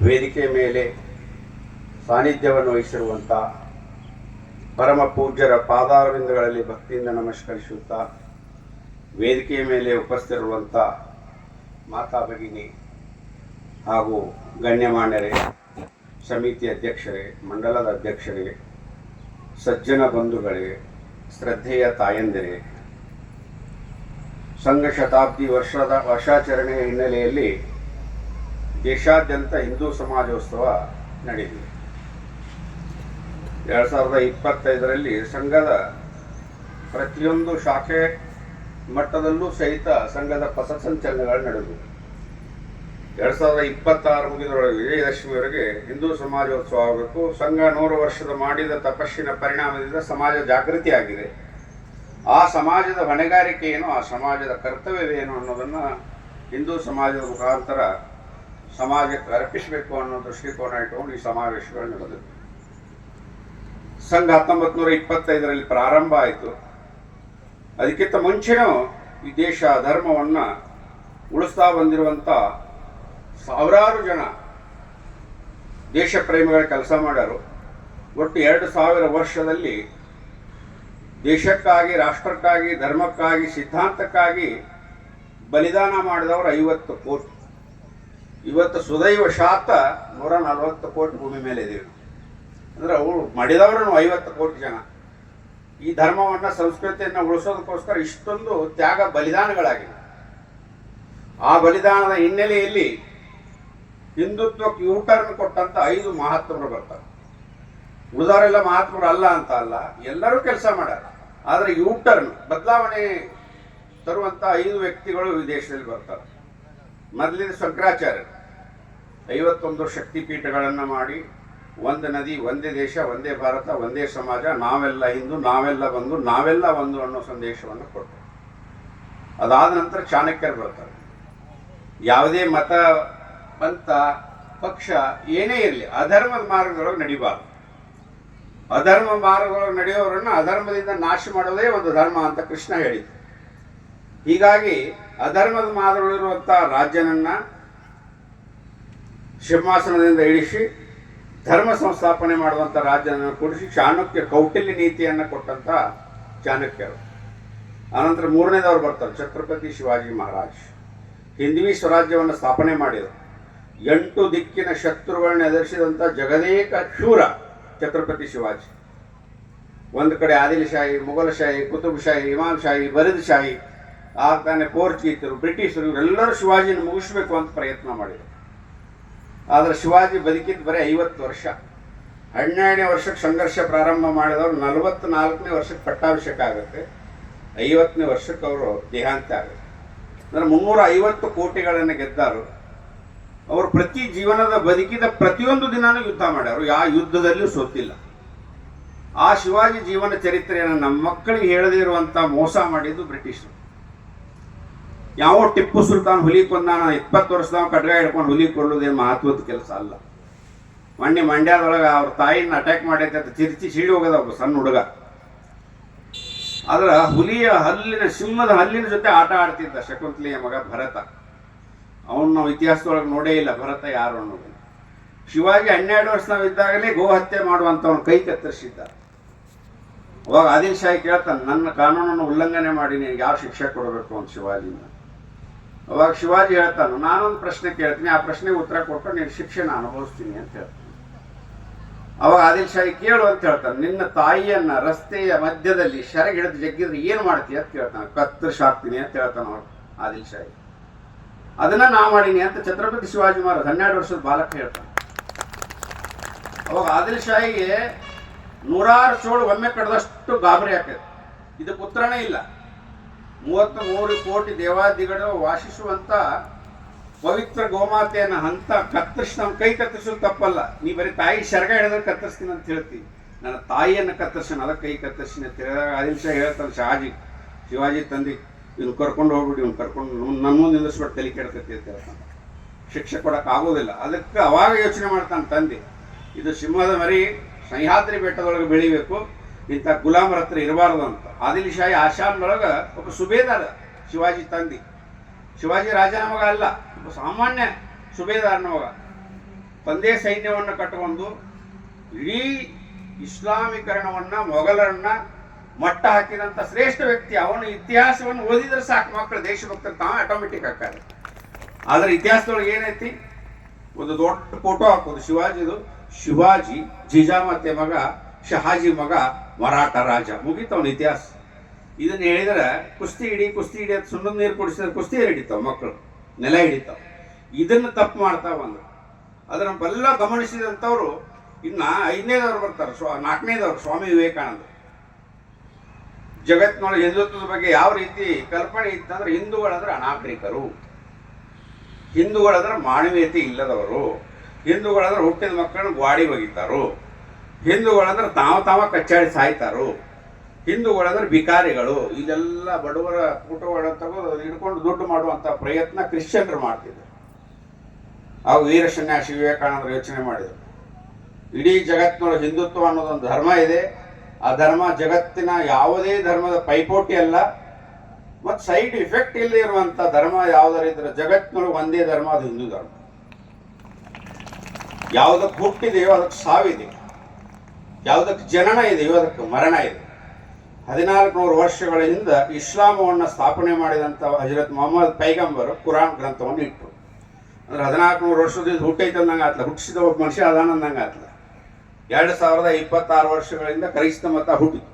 ವೇದಿಕೆ ಮೇಲೆ ಸಾನ್ನಿಧ್ಯವನ್ನು ವಹಿಸಿರುವಂಥ ಪರಮ ಪೂಜ್ಯರ ಪಾದಾರವಿಂದಗಳಲ್ಲಿ ಭಕ್ತಿಯಿಂದ ನಮಸ್ಕರಿಸುತ್ತಾ, ವೇದಿಕೆಯ ಮೇಲೆ ಉಪಸ್ಥಿತಿರುವಂಥ ಮಾತಾ ಭಗಿನಿ ಹಾಗೂ ಗಣ್ಯಮಾನ್ಯರೇ, ಸಮಿತಿ ಅಧ್ಯಕ್ಷರೇ, ಮಂಡಲದ ಅಧ್ಯಕ್ಷರೇ, ಸಜ್ಜನ ಬಂಧುಗಳೇ, ಶ್ರದ್ಧೆಯ ತಾಯಂದಿರೇ, ಸಂಘ ಶತಾಬ್ದಿ ವರ್ಷಾಚರಣೆಯ ಹಿನ್ನೆಲೆಯಲ್ಲಿ ದೇಶಾದ್ಯಂತ ಹಿಂದೂ ಸಮಾಜೋತ್ಸವ ನಡೆದಿದೆ. 2025ರಲ್ಲಿ ಸಂಘದ ಪ್ರತಿಯೊಂದು ಶಾಖೆ ಮಟ್ಟದಲ್ಲೂ ಸಹಿತ ಸಂಘದ ಪಥಸಂಚಲನಗಳು ನಡೆದವು. 2026 ಮುಗಿದೊಳಗೆ ವಿಜಯದಶಮಿವರೆಗೆ ಹಿಂದೂ ಸಮಾಜೋತ್ಸವ ಆಗಬೇಕು. ಸಂಘ 100 ವರ್ಷದ ಮಾಡಿದ ತಪಸ್ಸಿನ ಪರಿಣಾಮದಿಂದ ಸಮಾಜ ಜಾಗೃತಿ ಆಗಿದೆ. ಆ ಸಮಾಜದ ಹೊಣೆಗಾರಿಕೆ ಏನು, ಆ ಸಮಾಜದ ಕರ್ತವ್ಯವೇನು ಅನ್ನೋದನ್ನು ಹಿಂದೂ ಸಮಾಜದ ಮುಖಾಂತರ ಸಮಾಜಕ್ಕೆ ಅರ್ಪಿಸಬೇಕು ಅನ್ನೋ ದೃಷ್ಟಿಕೋನ ಇಟ್ಟುಕೊಂಡು ಈ ಸಮಾವೇಶಗಳು ನಡೆದವು. ಸಂಘ 1925ರಲ್ಲಿ ಪ್ರಾರಂಭ ಆಯಿತು. ಅದಕ್ಕಿಂತ ಮುಂಚೆನೂ ಈ ದೇಶ ಧರ್ಮವನ್ನು ಉಳಿಸ್ತಾ ಬಂದಿರುವಂಥ ಸಾವಿರಾರು ಜನ ದೇಶ ಪ್ರೇಮಿಗಳ ಕೆಲಸ ಮಾಡ್ಯಾರು. ಒಟ್ಟು 2000 ವರ್ಷದಲ್ಲಿ ದೇಶಕ್ಕಾಗಿ, ರಾಷ್ಟ್ರಕ್ಕಾಗಿ, ಧರ್ಮಕ್ಕಾಗಿ, ಸಿದ್ಧಾಂತಕ್ಕಾಗಿ ಬಲಿದಾನ ಮಾಡಿದವರು 50 ಕೋಟಿ. ಇವತ್ತು ಸುದೈವ ಶಾತ 140 ಕೋಟಿ ಭೂಮಿ ಮೇಲೆ ಇದ್ದೀವಿ. ಅಂದರೆ ಅವರು ಮಡಿದವರು 50 ಕೋಟಿ ಜನ. ಈ ಧರ್ಮವನ್ನು, ಸಂಸ್ಕೃತಿಯನ್ನು ಉಳಿಸೋದಕ್ಕೋಸ್ಕರ ಇಷ್ಟೊಂದು ತ್ಯಾಗ ಬಲಿದಾನಗಳಾಗಿವೆ. ಆ ಬಲಿದಾನದ ಹಿನ್ನೆಲೆಯಲ್ಲಿ ಹಿಂದುತ್ವಕ್ಕೆ ಯೂಟರ್ನ್ ಕೊಟ್ಟಂತ 5 ಮಹಾತ್ಮರು ಬರ್ತಾರೆ. ಉಳಿದವರೆಲ್ಲ ಮಹಾತ್ಮರು ಅಲ್ಲ ಅಂತ ಅಲ್ಲ, ಎಲ್ಲರೂ ಕೆಲಸ ಮಾಡ್ಯಾರ. ಆದರೆ ಯೂಟರ್ನ್ ಬದಲಾವಣೆ ತರುವಂಥ 5 ವ್ಯಕ್ತಿಗಳು ಈ ದೇಶದಲ್ಲಿ ಬರ್ತಾರೆ. ಮೊದಲಿನ ಶಂಕರಾಚಾರ್ಯರು 51 ಶಕ್ತಿಪೀಠಗಳನ್ನು ಮಾಡಿ, ಒಂದು ನದಿ, ಒಂದೇ ದೇಶ, ಒಂದೇ ಭಾರತ, ಒಂದೇ ಸಮಾಜ, ನಾವೆಲ್ಲ ಹಿಂದೂ, ನಾವೆಲ್ಲ ಬಂದು, ನಾವೆಲ್ಲ ಒಂದು ಅನ್ನೋ ಸಂದೇಶವನ್ನು ಕೊಟ್ಟರು. ಅದಾದ ನಂತರ ಚಾಣಕ್ಯರು ಬರ್ತಾರೆ. ಯಾವುದೇ ಮತ, ಪಂಥ, ಪಕ್ಷ ಏನೇ ಇರಲಿ ಅಧರ್ಮದ ಮಾರ್ಗದೊಳಗೆ ನಡಿಬಾರ್ದು. ಅಧರ್ಮ ಮಾರ್ಗದೊಳಗೆ ನಡೆಯೋರನ್ನು ಅಧರ್ಮದಿಂದ ನಾಶ ಮಾಡೋದೇ ಒಂದು ಧರ್ಮ ಅಂತ ಕೃಷ್ಣ ಹೇಳಿದ್ರು. ಹೀಗಾಗಿ ಅಧರ್ಮದ ಮಾರ್ಗದಲ್ಲಿರುವಂಥ ರಾಜ್ಯನನ್ನ ಸಿಂಹಾಸನದಿಂದ ಇಳಿಸಿ ಧರ್ಮ ಸಂಸ್ಥಾಪನೆ ಮಾಡುವಂಥ ರಾಜ್ಯನ ಕೊಡಿಸಿ ಚಾಣಕ್ಯ ಕೌಟಿಲ್ಯ ನೀತಿಯನ್ನು ಕೊಟ್ಟಂಥ ಚಾಣಕ್ಯರು. ಆನಂತರ 3ನೇದವ್ರು ಬರ್ತಾರೆ, ಛತ್ರಪತಿ ಶಿವಾಜಿ ಮಹಾರಾಜ್. ಹಿಂದ್ವಿ ಸ್ವರಾಜ್ಯವನ್ನು ಸ್ಥಾಪನೆ ಮಾಡಿದರು. 8 ದಿಕ್ಕಿನ ಶತ್ರುಗಳನ್ನ ಎದುರಿಸಿದಂಥ ಜಗದೇಕ ಶೂರ ಛತ್ರಪತಿ ಶಿವಾಜಿ. ಒಂದು ಕಡೆ ಆದಿಲ್ಶಾಹಿ, ಮುಘಲಶಾಹಿ, ಕುತುಬ್ಶಾಹಿ, ಇಮಾಮ್ಶಾಹಿ, ಬರಿದ್ಶಾಹಿ, ತಾನೇ ಪೋರ್ಚುಗೀಸರು, ಬ್ರಿಟಿಷರು ಇವರೆಲ್ಲರೂ ಶಿವಾಜಿನ ಮುಗಿಸ್ಬೇಕು ಅಂತ ಪ್ರಯತ್ನ ಮಾಡಿದರು. ಆದರೆ ಶಿವಾಜಿ ಬದುಕಿದ್ದು ಬರೀ 50 ವರ್ಷ. 12ನೇ ವರ್ಷಕ್ಕೆ ಸಂಘರ್ಷ ಪ್ರಾರಂಭ ಮಾಡಿದವರು 44ನೇ ವರ್ಷಕ್ಕೆ ಪಟ್ಟಾಭಿಷೇಕ ಆಗುತ್ತೆ. 50ನೇ ವರ್ಷಕ್ಕೆ ಅವರು ದೇಹಾಂತ ಆಗುತ್ತೆ. ಅಂದರೆ 350 ಕೋಟಿಗಳನ್ನು ಗೆದ್ದಾರು. ಅವರು ಪ್ರತಿ ಜೀವನದ ಬದುಕಿದ ಪ್ರತಿಯೊಂದು ದಿನಾನೂ ಯುದ್ಧ ಮಾಡ್ಯಾರು. ಯಾವ ಯುದ್ಧದಲ್ಲಿಯೂ ಸೋತಿಲ್ಲ. ಆ ಶಿವಾಜಿ ಜೀವನ ಚರಿತ್ರೆಯನ್ನು ನಮ್ಮ ಮಕ್ಕಳಿಗೆ ಹೇಳದೇ ಇರುವಂಥ ಮೋಸ ಮಾಡಿದ್ದು ಬ್ರಿಟಿಷರು. ಯಾವ ಟಿಪ್ಪು ಸುಲ್ತಾನ್ ಹುಲಿ ಕೊಂದಾನ, 20 ವರ್ಷದವ ಕಡ್ಗ ಹಿಡ್ಕೊಂಡು ಹುಲಿ ಕೊಲ್ಲೋದೇನು ಮಹತ್ವದ ಕೆಲಸ ಅಲ್ಲ. ಮೊನ್ನೆ ಮಂಡ್ಯದೊಳಗೆ ಅವ್ರ ತಾಯಿನ ಅಟ್ಯಾಕ್ ಮಾಡೈತೆ ಅಂತ ಚಿರ್ಚಿ ಸೀಡಿ ಹೋಗೋದ ಒಬ್ಬ ಸಣ್ಣ ಹುಡುಗ. ಆದ್ರೆ ಹುಲಿಯ ಹಲ್ಲಿನ, ಸಿಂಹದ ಹಲ್ಲಿನ ಜೊತೆ ಆಟ ಆಡ್ತಿದ್ದ ಶಕುಂತಲೆಯ ಮಗ ಭರತ. ಅವನು ನಾವು ಇತಿಹಾಸದೊಳಗೆ ನೋಡೇ ಇಲ್ಲ, ಭರತ ಯಾರು ಅನ್ನೋದು. ಶಿವಾಜಿ 12 ವರ್ಷ ನಾವಿದ್ದಾಗಲೇ ಗೋ ಹತ್ಯೆ ಮಾಡುವಂಥವನು ಕೈ ಕತ್ತರಿಸಿದ್ದ. ಅವಾಗ ಆದಿಲ್ ಶಾಹಿ ಕೇಳ್ತಾನೆ, ನನ್ನ ಕಾನೂನನ್ನು ಉಲ್ಲಂಘನೆ ಮಾಡಿ ನಿನಗೆ ಯಾವ ಶಿಕ್ಷೆ ಕೊಡಬೇಕು ಅಂತ ಶಿವಾಜಿನ. ಅವಾಗ ಶಿವಾಜಿ ಹೇಳ್ತಾನೆ, ನಾನೊಂದು ಪ್ರಶ್ನೆ ಕೇಳ್ತೀನಿ, ಆ ಪ್ರಶ್ನೆಗೆ ಉತ್ತರ ಕೊಟ್ಟು ನಿನ್ನ ಶಿಕ್ಷೆನ ಅನುಭವಿಸ್ತೀನಿ ಅಂತ ಹೇಳ್ತಾನೆ. ಅವಾಗ ಆದಿಲ್ ಶಾಹಿ ಕೇಳು ಅಂತ ಹೇಳ್ತಾನೆ, ನಿನ್ನ ತಾಯಿಯನ್ನ ರಸ್ತೆಯ ಮಧ್ಯದಲ್ಲಿ ಸೆರಗಿ ಹಿಡಿದು ಜಗ್ಗಿದ್ರೆ ಏನು ಮಾಡ್ತೀಯ ಅಂತ ಕೇಳ್ತಾನೆ. ಕತ್ತರಿಸಾಕ್ತೀನಿ ಅಂತ ಹೇಳ್ತಾನೆ ಅವ್ರು ಆದಿಲ್ ಶಾಹಿ. ಅದನ್ನ ನಾ ಮಾಡೀನಿ ಅಂತ ಛತ್ರಪತಿ ಶಿವಾಜಿ ಮಹಾರಾಜ್ 12 ವರ್ಷದ ಬಾಲಕ ಹೇಳ್ತಾನೆ. ಅವಾಗ ಆದಿಲ್ ಶಾಹಿಗೆ 100 ಚೋಳು ಒಮ್ಮೆ ಕಡ್ದಷ್ಟು ಗಾಬರಿ ಆಗ್ತದೆ. ಇದಕ್ಕೆ ಉತ್ತರನೇ ಇಲ್ಲ. 33 ಕೋಟಿ ದೇವಾದಿಗಳು ವಾಸಿಸುವಂತ ಪವಿತ್ರ ಗೋಮಾತೆಯನ್ನು ಹಂತ ಕತ್ತರಿಸಿ ನಮ್ಮ ಕೈ ಕತ್ತರಿಸೋದು ತಪ್ಪಲ್ಲ. ನೀ ಬರೀ ತಾಯಿ ಶರ್ಗ ಹಿಡಿದ್ರೆ ಕತ್ತರಿಸ್ತೀನಿ ಅಂತ ಹೇಳ್ತೀವಿ. ನನ್ನ ತಾಯಿಯನ್ನು ಕತ್ತರಿಸಿ ಅದಕ್ಕೆ ಕೈ ಕತ್ತರಿಸ್ತೀನಿ ಅಂತ ಹೇಳಿದಾಗ ಆದಿಲ್ ಶಾಹಿ ಹೇಳ್ತಾನೆ ಶಿವಾಜಿ ತಂದೆ, ಇವ್ನು ಕರ್ಕೊಂಡು ಹೋಗ್ಬಿಟ್ಟು, ಇವ್ನು ಕರ್ಕೊಂಡು ನನ್ನ ಮುಂದೆ ನಿಲ್ಲಿಸ್ಬಿಟ್ಟು ತಲೆ ಕೆಡ್ತೈತಿ ಅಂತ ಹೇಳ್ತಾನೆ. ಶಿಕ್ಷೆ ಕೊಡೋಕೆ ಆಗೋದಿಲ್ಲ. ಅದಕ್ಕೆ ಅವಾಗ ಯೋಚನೆ ಮಾಡ್ತಾನೆ ತಂದೆ, ಇದು ಸಿಂಹದ ಮರಿ ಸಹ್ಯಾದ್ರಿ ಬೆಟ್ಟದೊಳಗೆ ಬೆಳಿಬೇಕು, ಇಂಥ ಗುಲಾಮರ ಹತ್ರ ಇರಬಾರ್ದು ಅಂತ. ಆದಿಲ್ ಶಾಹಿ ಆಸಾಮ್ನೊಳಗೆ ಒಬ್ಬ ಸುಬೇದಾರ ಶಿವಾಜಿ ತಂದೆ. ಶಿವಾಜಿ ರಾಜನ ಮಗ ಅಲ್ಲ, ಒಬ್ಬ ಸಾಮಾನ್ಯ ಸುಬೇದಾರನ ಮಗ. ಒಂದೇ ಸೈನ್ಯವನ್ನು ಕಟ್ಟಿಕೊಂಡು ಇಡೀ ಇಸ್ಲಾಮೀಕರಣವನ್ನ ಮೊಘಲರನ್ನ ಮಟ್ಟ ಹಾಕಿದಂತ ಶ್ರೇಷ್ಠ ವ್ಯಕ್ತಿ. ಅವನ ಇತಿಹಾಸವನ್ನು ಓದಿದ್ರೆ ಸಾಕು, ಮಕ್ಕಳು ದೇಶಭಕ್ತರು ತಾವು ಆಟೋಮೆಟಿಕ್ ಆಗ್ತಾರೆ. ಆದ್ರೆ ಇತಿಹಾಸದೊಳಗೆ ಏನೈತಿ, ಒಂದು ದೊಡ್ಡ ಫೋಟೋ ಹಾಕೋದು ಶಿವಾಜಿದು. ಶಿವಾಜಿ ಜಿಜಾಮತೆ ಮಗ, ಶಹಾಜಿ ಮಗ, ಮರಾಠ ರಾಜ, ಮುಗಿತವನ ಇತಿಹಾಸ. ಇದನ್ನ ಹೇಳಿದ್ರೆ ಕುಸ್ತಿ ಹಿಡಿ ಅಂತ ಸುಣ್ಣದ ನೀರು ಕುಡಿಸಿದ್ರೆ ಕುಸ್ತಿ ಹಿಡಿತಾವ ಮಕ್ಕಳು, ನೆಲ ಹಿಡಿತಾವ. ಇದನ್ನ ತಪ್ಪು ಮಾಡ್ತಾ ಬಂದ್ರು. ಅದನ್ನ ನಮ್ಮೆಲ್ಲ ಗಮನಿಸಿದಂಥವ್ರು ಇನ್ನ 5ನೇದವ್ರು ಬರ್ತಾರೆ, 4ನೇದವ್ರು ಸ್ವಾಮಿ ವಿವೇಕಾನಂದ. ಜಗತ್ತಿನೊಳಗೆ ಹಿಂದುತ್ವದ ಬಗ್ಗೆ ಯಾವ ರೀತಿ ಕಲ್ಪನೆ ಇತ್ತಂದ್ರೆ, ಹಿಂದೂಗಳಂದ್ರೆ ಅನಾಗರಿಕರು, ಹಿಂದೂಗಳಂದ್ರೆ ಮಾನವೀಯತೆ ಇಲ್ಲದವರು, ಹಿಂದೂಗಳಂದ್ರೆ ಹುಟ್ಟಿದ ಮಕ್ಕಳನ್ನ ಗಾಡಿ ಒಗಿತಾರು, ಹಿಂದೂಗಳಂದ್ರೆ ತಾವ ಕಚ್ಚಾಡಿ ಸಾಯ್ತಾರು, ಹಿಂದೂಗಳಂದ್ರೆ ಬಿಕಾರಿಗಳು. ಇದೆಲ್ಲ ಬಡವರ ಫೋಟೋಗಳನ್ನು ತಗೋದು ಹಿಡ್ಕೊಂಡು ದುಡ್ಡು ಮಾಡುವಂತ ಪ್ರಯತ್ನ ಕ್ರಿಶ್ಚಿಯನ್ರು ಮಾಡ್ತಿದ್ರು. ಅವು ವೀರ ಸನ್ಯಾಸಿ ವಿವೇಕಾನಂದರು ಯೋಚನೆ ಮಾಡಿದರು, ಇಡೀ ಜಗತ್ತಿನೊಳಗೆ ಹಿಂದುತ್ವ ಅನ್ನೋದೊಂದು ಧರ್ಮ ಇದೆ. ಆ ಧರ್ಮ ಜಗತ್ತಿನ ಯಾವುದೇ ಧರ್ಮದ ಪೈಪೋಟಿ ಅಲ್ಲ, ಮತ್ತು ಸೈಡ್ ಇಫೆಕ್ಟ್ ಇಲ್ಲದೆ ಇರುವಂತ ಧರ್ಮ ಯಾವುದಾರು ಇದ್ರೆ ಜಗತ್ತಿನೊಳಗೆ ಒಂದೇ ಧರ್ಮ, ಅದು ಹಿಂದೂ ಧರ್ಮ. ಯಾವುದಕ್ಕೆ ಹುಟ್ಟಿದೆಯೋ ಅದಕ್ಕೆ ಸಾವಿದೆ, ಯಾವುದಕ್ಕೆ ಜನನ ಇದೆಯೋ ಅದಕ್ಕೆ ಮರಣ ಇದೆ. 1400 ವರ್ಷಗಳ ಹಿಂದೆ ಇಸ್ಲಾಮವನ್ನು ಸ್ಥಾಪನೆ ಮಾಡಿದಂಥ ಹಜರತ್ ಮೊಹಮ್ಮದ್ ಪೈಗಂಬರು ಕುರಾನ್ ಗ್ರಂಥವನ್ನು ಇಟ್ಟರು. ಅಂದ್ರೆ 1400 ವರ್ಷದಿಂದ ಹುಟ್ಟೈತೆ ಅಂದಂಗೆ ಆತ್ಲ, ಹುಟ್ಟಿಸಿದ ಒಬ್ಬ ಮನುಷ್ಯ ಅದಾನ ಅಂದಂಗೆ ಆತ್ಲ. 2026 ವರ್ಷಗಳಿಂದ ಕ್ರೈಸ್ತ ಮತ ಹುಟ್ಟಿತು.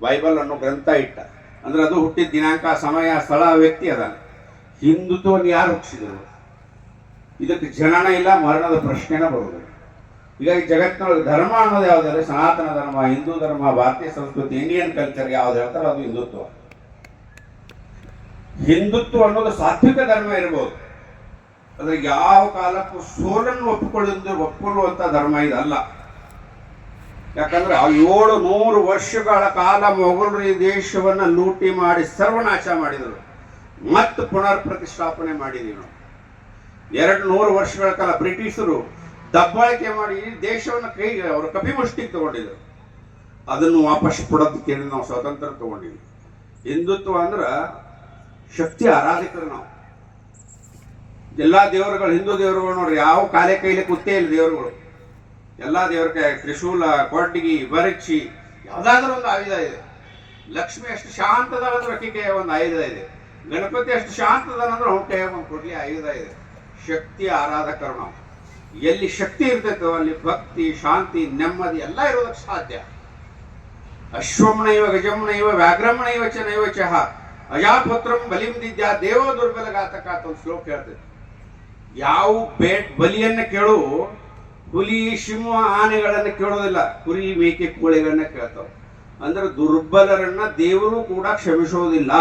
ಬೈಬಲ್ ಅನ್ನೋ ಗ್ರಂಥ ಇಟ್ಟ ಅಂದ್ರೆ ಅದು ಹುಟ್ಟಿದ ದಿನಾಂಕ, ಸಮಯ, ಸ್ಥಳ, ವ್ಯಕ್ತಿ ಅದಾನ. ಹಿಂದುತ್ವವನ್ನು ಯಾರು ಹುಟ್ಟಿಸಿದರು? ಇದಕ್ಕೆ ಜನನ ಇಲ್ಲ, ಮರಣದ ಪ್ರಶ್ನೆನ ಬರುವುದಿಲ್ಲ. ಹೀಗಾಗಿ ಜಗತ್ತಿನೊಳಗೆ ಧರ್ಮ ಅನ್ನೋದು ಯಾವುದಾದ್ರೆ ಸನಾತನ ಧರ್ಮ, ಹಿಂದೂ ಧರ್ಮ, ಭಾರತೀಯ ಸಂಸ್ಕೃತಿ, ಇಂಡಿಯನ್ ಕಲ್ಚರ್ ಯಾವ್ದು ಹೇಳ್ತಾರೆ ಅದು ಹಿಂದುತ್ವ. ಹಿಂದುತ್ವ ಅನ್ನೋದು ಸಾತ್ವಿಕ ಧರ್ಮ ಇರ್ಬೋದು, ಅದ್ರ ಯಾವ ಕಾಲಕ್ಕೂ ಸೋಲನ್ನು ಒಪ್ಪಿಕೊಳ್ಳುವಂತ ಧರ್ಮ ಇದಲ್ಲ. ಯಾಕಂದ್ರೆ 700 ವರ್ಷಗಳ ಕಾಲ ಮೊಘಲರು ಈ ದೇಶವನ್ನ ಲೂಟಿ ಮಾಡಿ ಸರ್ವನಾಶ ಮಾಡಿದರು, ಮತ್ತು ಪುನರ್ ಪ್ರತಿಷ್ಠಾಪನೆ ಮಾಡಿದೀವಿ ನಾವು. 200 ವರ್ಷಗಳ ಕಾಲ ಬ್ರಿಟಿಷರು ದಬ್ಬಾಳಿಕೆ ಮಾಡಿ ದೇಶವನ್ನು ಕೈಗೆ ಅವರು ಕಪಿಮುಷ್ಟಿಗೆ ತಗೊಂಡಿದ್ರು. ಅದನ್ನು ವಾಪಸ್ ಕೊಡೋದಕ್ಕೆ ನಾವು ಸ್ವಾತಂತ್ರ್ಯ ತಗೊಂಡಿವಿ. ಹಿಂದುತ್ವ ಅಂದ್ರೆ ಶಕ್ತಿ ಆರಾಧಕರು ನಾವು. ಎಲ್ಲಾ ದೇವರುಗಳು, ಹಿಂದೂ ದೇವರುಗಳು ನೋಡ್ರಿ, ಯಾವ ಕಾಲೇ ಕೈಲಿ ಕುತ್ತೇ ಇಲ್ಲ ದೇವರುಗಳು. ಎಲ್ಲಾ ದೇವರ ಕೈ ತ್ರಿಶೂಲ, ಕೊಡ್ಡಿಗಿ, ಬರಕ್ಷಿ, ಯಾವ್ದಾದ್ರೂ ಒಂದು ಆಯುಧ ಇದೆ. ಲಕ್ಷ್ಮಿ ಅಷ್ಟು ಶಾಂತದಾಳಂದ್ರೆ ಅಕ್ಕಿಗೆ ಒಂದು ಆಯುಧ ಇದೆ. ಗಣಪತಿ ಅಷ್ಟು ಶಾಂತದಾನಂದ್ರೆ ಅವ್ನ ಕೈ ಒಂದು ಕೊಡ್ಲಿ ಆಯುಧ ಇದೆ. ಶಕ್ತಿ ಆರಾಧಕರು ನಾವು. ಎಲ್ಲಿ ಶಕ್ತಿ ಇರ್ತೈತೋ ಅಲ್ಲಿ ಭಕ್ತಿ, ಶಾಂತಿ, ನೆಮ್ಮದಿ ಎಲ್ಲ ಇರೋದಕ್ಕೆ ಸಾಧ್ಯ. ಅಶ್ವಮ್ನೈವ ಗಜಮ್ನೈವ ವ್ಯಾಘ್ರಮ್ನೈವ ಚ ನೈವ ಚಹ ಅಜಾಪತ್ರಂ ಬಲಿಂ ದಿದ್ಯಾ ದೇವೋ ದುರ್ಬಲಘಾತಕ ಅಂತ ಒಂದು ಶ್ಲೋಕ ಹೇಳ್ತೈತೆ. ಯಾವ ಬಲಿಯನ್ನ ಕೇಳು, ಹುಲಿ, ಸಿಂಹ, ಆನೆಗಳನ್ನ ಕೇಳೋದಿಲ್ಲ, ಕುರಿ, ಮೇಕೆ, ಕೋಳಿಗಳನ್ನ ಕೇಳ್ತಾವ. ಅಂದ್ರೆ ದುರ್ಬಲರನ್ನ ದೇವರು ಕೂಡ ಕ್ಷಮಿಸೋದಿಲ್ಲ.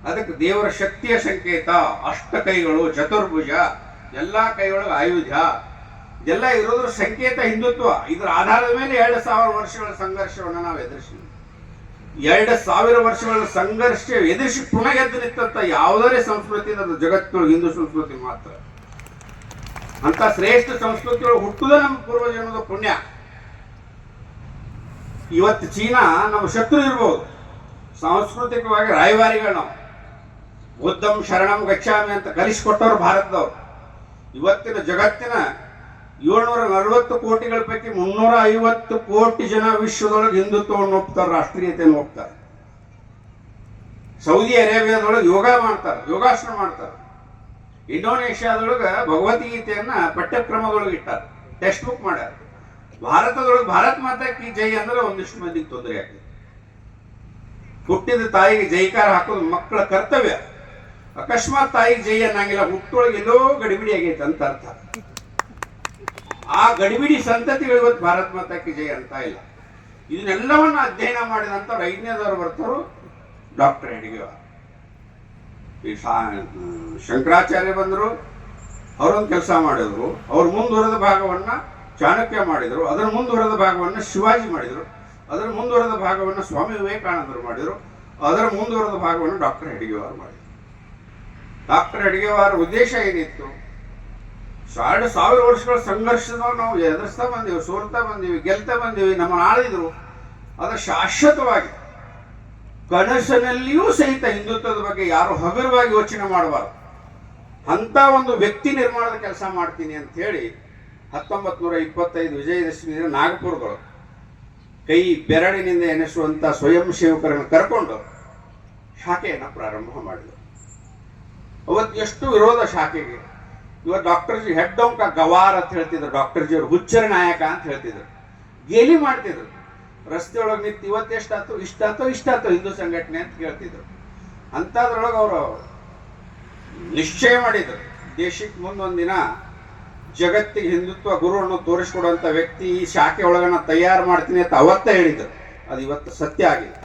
ಅದಕ್ಕೆ ದೇವರ ಶಕ್ತಿಯ ಸಂಕೇತ ಅಷ್ಟ ಕೈಗಳು, ಚತುರ್ಭುಜ, ಎಲ್ಲಾ ಕೈಯೊಳಗೆ ಆಯುಧ, ಇದೆಲ್ಲ ಇರೋದ್ರ ಸಂಕೇತ ಹಿಂದುತ್ವ. ಇದರ ಆಧಾರದ ಮೇಲೆ 2000 ವರ್ಷಗಳ ಸಂಘರ್ಷವನ್ನು ನಾವು ಎದುರಿಸಿದ್ವಿ. 2000 ವರ್ಷಗಳ ಸಂಘರ್ಷ ಎದುರಿಸಿ ಪುನಃ ಎದ್ದು ನಿಂತ ಯಾವುದೇ ಸಂಸ್ಕೃತಿ ಅದು ಜಗತ್ತಿನೊಳಗೆ ಹಿಂದೂ ಸಂಸ್ಕೃತಿ ಮಾತ್ರ. ಅಂತ ಶ್ರೇಷ್ಠ ಸಂಸ್ಕೃತಿಯೊಳಗೆ ಹುಟ್ಟುವುದೇ ನಮ್ಮ ಪೂರ್ವಜನ್ಮದ ಪುಣ್ಯ. ಇವತ್ತು ಚೀನಾ ನಮ್ಮ ಶತ್ರು ಇರ್ಬೋದು, ಸಾಂಸ್ಕೃತಿಕವಾಗಿ ರಾಯಭಾರಿಗಳು ನಾವು. ಬುದ್ಧಂ ಶರಣಂ ಗಚ್ಚಾಮಿ ಅಂತ ಕಲಿಸಿಕೊಟ್ಟವ್ರು ಭಾರತದವ್ರು. ಇವತ್ತಿನ ಜಗತ್ತಿನ 740 ಕೋಟಿಗಳ ಪೈಕಿ 350 ಕೋಟಿ ಜನ ವಿಶ್ವದೊಳಗೆ ಹಿಂದುತ್ವವನ್ನು ಒಪ್ತಾರೆ, ರಾಷ್ಟ್ರೀಯತೆಯನ್ನು ಒಪ್ತಾರೆ. ಸೌದಿ ಅರೇಬಿಯಾದೊಳಗೆ ಯೋಗ ಮಾಡ್ತಾರೆ, ಯೋಗಾಸನ ಮಾಡ್ತಾರೆ. ಇಂಡೋನೇಷ್ಯಾದೊಳಗೆ ಭಗವದ್ಗೀತೆಯನ್ನ ಪಠ್ಯಕ್ರಮದೊಳಗೆ ಇಟ್ಟಾರೆ, ಟೆಕ್ಸ್ಟ್ ಬುಕ್ ಮಾಡ್ಯಾರ. ಭಾರತದೊಳಗೆ ಭಾರತ್ ಮಾತಾ ಕಿ ಜೈ ಅಂದ್ರೆ ಒಂದಿಷ್ಟು ಮಂದಿಗೆ ತೊಂದರೆ ಆಗ್ತದೆ. ಹುಟ್ಟಿದ ತಾಯಿಗೆ ಜೈಕಾರ ಹಾಕೋದು ಮಕ್ಕಳ ಕರ್ತವ್ಯ. ಅಕಸ್ಮಾತ್ ತಾಯಿಗೆ ಜೈ ಅನ್ನಂಗಿಲ್ಲ, ಹುಟ್ಟೊಳಗೆ ಎಲ್ಲೋ ಗಡಿಬಿಡಿ ಆಗೈತೆ ಅಂತ ಅರ್ಥ. ಆ ಗಡಿಬಿಡಿ ಸಂತತಿಗಳು ಇವತ್ತು ಭಾರತ್ ಮಾತಾ ಕಿ ಜೈ ಅಂತ ಇಲ್ಲ. ಇದನ್ನೆಲ್ಲವನ್ನ ಅಧ್ಯಯನ ಮಾಡಿದಂತ 5ನೇದವರು ಬರ್ತಾರು ಡಾಕ್ಟರ್ ಹೆಡ್ಗೇವಾರ್. ಈ ಶಂಕರಾಚಾರ್ಯ ಬಂದರು, ಅವರೊಂದು ಕೆಲಸ ಮಾಡಿದ್ರು. ಅವ್ರು ಮುಂದುವರೆದ ಭಾಗವನ್ನ ಚಾಣಕ್ಯ ಮಾಡಿದ್ರು, ಅದರ ಮುಂದುವರೆದ ಭಾಗವನ್ನ ಶಿವಾಜಿ ಮಾಡಿದ್ರು, ಅದರ ಮುಂದುವರೆದ ಭಾಗವನ್ನ ಸ್ವಾಮಿ ವಿವೇಕಾನಂದರು ಮಾಡಿದ್ರು, ಅದರ ಮುಂದುವರೆದ ಭಾಗವನ್ನು ಡಾಕ್ಟರ್ ಹೆಡ್ಗೇವಾರ್ ಮಾಡಿದ್ರು. ಡಾಕ್ಟರ್ ಹೆಡ್ಗೇವಾರ್ ಉದ್ದೇಶ ಏನಿತ್ತು? 1000 ವರ್ಷಗಳ ಸಂಘರ್ಷದ ನಾವು ಎದುರಿಸ್ತಾ ಬಂದೀವಿ, ಸೋಲ್ತಾ ಬಂದೀವಿ, ಗೆಲ್ತಾ ಬಂದೀವಿ, ನಮ್ಮ ಆಳಿದ್ರು. ಅದು ಶಾಶ್ವತವಾಗಿ ಕನಸಿನಲ್ಲಿಯೂ ಸಹಿತ ಹಿಂದುತ್ವದ ಬಗ್ಗೆ ಯಾರು ಹಗುರವಾಗಿ ಯೋಚನೆ ಮಾಡಬಾರದು. ಅಂತ ಒಂದು ವ್ಯಕ್ತಿ ನಿರ್ಮಾಣದ ಕೆಲಸ ಮಾಡ್ತೀನಿ ಅಂತ ಹೇಳಿ 1925 ವಿಜಯದಶಮಿ ದಿನ ನಾಗಪುರಗಳು ಕೈ ಬೆರಳಿನಿಂದ ಎನಿಸುವಂತ ಸ್ವಯಂ ಸೇವಕರನ್ನು ಕರ್ಕೊಂಡು ಶಾಖೆಯನ್ನು ಪ್ರಾರಂಭ ಮಾಡಿದರು. ಅವತ್ತು ಎಷ್ಟು ವಿರೋಧ ಶಾಖೆಗೆ. ಇವತ್ತು ಡಾಕ್ಟರ್ ಜಿ ಹೆಡ್ಡೊಂಕ ಗವಾರ್ ಅಂತ ಹೇಳ್ತಿದ್ರು, ಡಾಕ್ಟರ್ ಜಿ ಅವರು ಹುಚ್ಚರ ನಾಯಕ ಅಂತ ಹೇಳ್ತಿದ್ರು, ಗೇಲಿ ಮಾಡ್ತಿದ್ರು. ರಸ್ತೆ ಒಳಗೆ ನಿಂತು ಇವತ್ತೆಷ್ಟಾಯ್ತು, ಇಷ್ಟಾಯ್ತು ಹಿಂದೂ ಸಂಘಟನೆ ಅಂತ ಕೇಳ್ತಿದ್ರು. ಅಂಥದ್ರೊಳಗೆ ಅವರು ನಿಶ್ಚಯ ಮಾಡಿದರು, ದೇಶಕ್ಕೆ ಮುಂದೊಂದಿನ ಜಗತ್ತಿಗೆ ಹಿಂದುತ್ವ ಗುರುವನ್ನು ತೋರಿಸ್ಕೊಡುವಂಥ ವ್ಯಕ್ತಿ ಈ ಶಾಖೆ ಒಳಗನ್ನ ತಯಾರು ಮಾಡ್ತೀನಿ ಅಂತ ಅವತ್ತೇ ಹೇಳಿದರು. ಅದು ಇವತ್ತು ಸತ್ಯ ಆಗಿದೆ.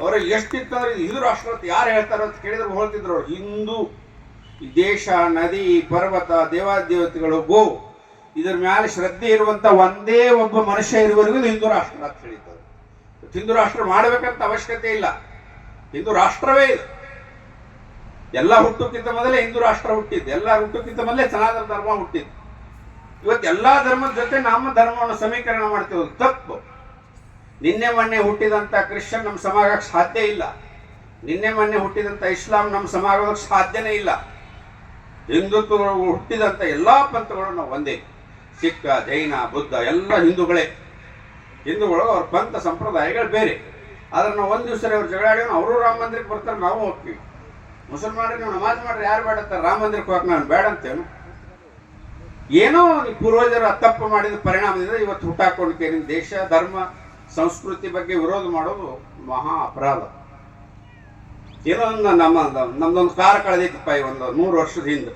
ಅವ್ರಿಗೆ ಎಷ್ಟಿತ್ತಂದ್ರೆ ಹಿಂದೂ ರಾಷ್ಟ್ರ ಅಂತ ಯಾರು ಹೇಳ್ತಾರೋ ಅಂತ ಕೇಳಿದ್ರು ಹೇಳ್ತಿದ್ರು ಅವ್ರು. ಹಿಂದೂ ದೇಶ, ನದಿ, ಪರ್ವತ, ದೇವಾದೇವತೆಗಳು, ಗೋ ಇದ್ರ ಮೇಲೆ ಶ್ರದ್ಧೆ ಇರುವಂತ ಒಂದೇ ಒಬ್ಬ ಮನುಷ್ಯ ಇರುವವರೆಗೂ ಹಿಂದೂ ರಾಷ್ಟ್ರ ಅಂತ ಹೇಳಿದ್ದಾರೆ. ಹಿಂದೂ ರಾಷ್ಟ್ರ ಮಾಡಬೇಕಂತ ಅವಶ್ಯಕತೆ ಇಲ್ಲ, ಹಿಂದೂ ರಾಷ್ಟ್ರವೇ ಇದೆ. ಎಲ್ಲ ಹುಟ್ಟಕ್ಕಿಂತ ಮೊದಲೇ ಹಿಂದೂ ರಾಷ್ಟ್ರ ಹುಟ್ಟಿದ್ದು, ಎಲ್ಲ ಹುಟ್ಟಕ್ಕಿಂತ ಮೊದಲೇ ಸನಾತನ ಧರ್ಮ ಹುಟ್ಟಿದ್ದು. ಇವತ್ತು ಎಲ್ಲಾ ಧರ್ಮದ ಜೊತೆ ನಮ್ಮ ಧರ್ಮವನ್ನು ಸಮೀಕರಣ ಮಾಡ್ತೀವಿ, ತಪ್ಪು. ನಿನ್ನೆ ಮೊನ್ನೆ ಹುಟ್ಟಿದಂತ ಕ್ರಿಶ್ಚಿಯನ್ ನಮ್ಮ ಸಮಾಗಕ್ಕೆ ಸಾಧ್ಯ ಇಲ್ಲ, ನಿನ್ನೆ ಮೊನ್ನೆ ಹುಟ್ಟಿದಂತ ಇಸ್ಲಾಂ ನಮ್ಮ ಸಮಾಗಕ್ಕೆ ಸಾಧ್ಯನೇ ಇಲ್ಲ. ಹಿಂದುತ್ವಗಳು ಹುಟ್ಟಿದಂತ ಎಲ್ಲಾ ಪಂಥಗಳು ನಾವು ಒಂದೇ. ಸಿಖ್, ಜೈನ, ಬುದ್ಧ ಎಲ್ಲ ಹಿಂದೂಗಳೇ. ಹಿಂದೂಗಳು ಅವ್ರ ಪಂಥ ಸಂಪ್ರದಾಯಗಳು ಬೇರೆ. ಆದ್ರೆ ನಾವು ಒಂದ್ ದಿವಸ ಅವ್ರು ಜಗಳಾಡಿ ಅವರು ರಾಮ ಮಂದಿರಕ್ಕೆ ಬರ್ತಾರೆ, ನಾವು ಹೋಗ್ತೀವಿ. ಮುಸಲ್ಮಾನರಿಗೆ ನೀವು ನಮಾಜ್ ಮಾಡ್ರಿ, ಯಾರು ಬೇಡ ಅಂತಾರೆ, ರಾಮ ಮಂದಿರಕ್ಕೆ ಹೋಗಕ್ಕೆ ನಾನು ಬೇಡ ಅಂತೇನು? ಏನೋ ಪೂರ್ವಜರು ತಪ್ಪು ಮಾಡಿದ ಪರಿಣಾಮದಿಂದ ಇವತ್ತು ಹುಟ್ಟಾಕೊಂಡ್ಕೆ ನಿಮ್ಮ ದೇಶ, ಧರ್ಮ, ಸಂಸ್ಕೃತಿ ಬಗ್ಗೆ ವಿರೋಧ ಮಾಡೋದು ಮಹಾ ಅಪರಾಧ. ಏನೋ ಒಂದು ನಮ್ದೊಂದು ಕಾರ್ ಕಳೆದಿತ್ತಪ್ಪ ಒಂದು 100 ವರ್ಷದ ಹಿಂದೆ.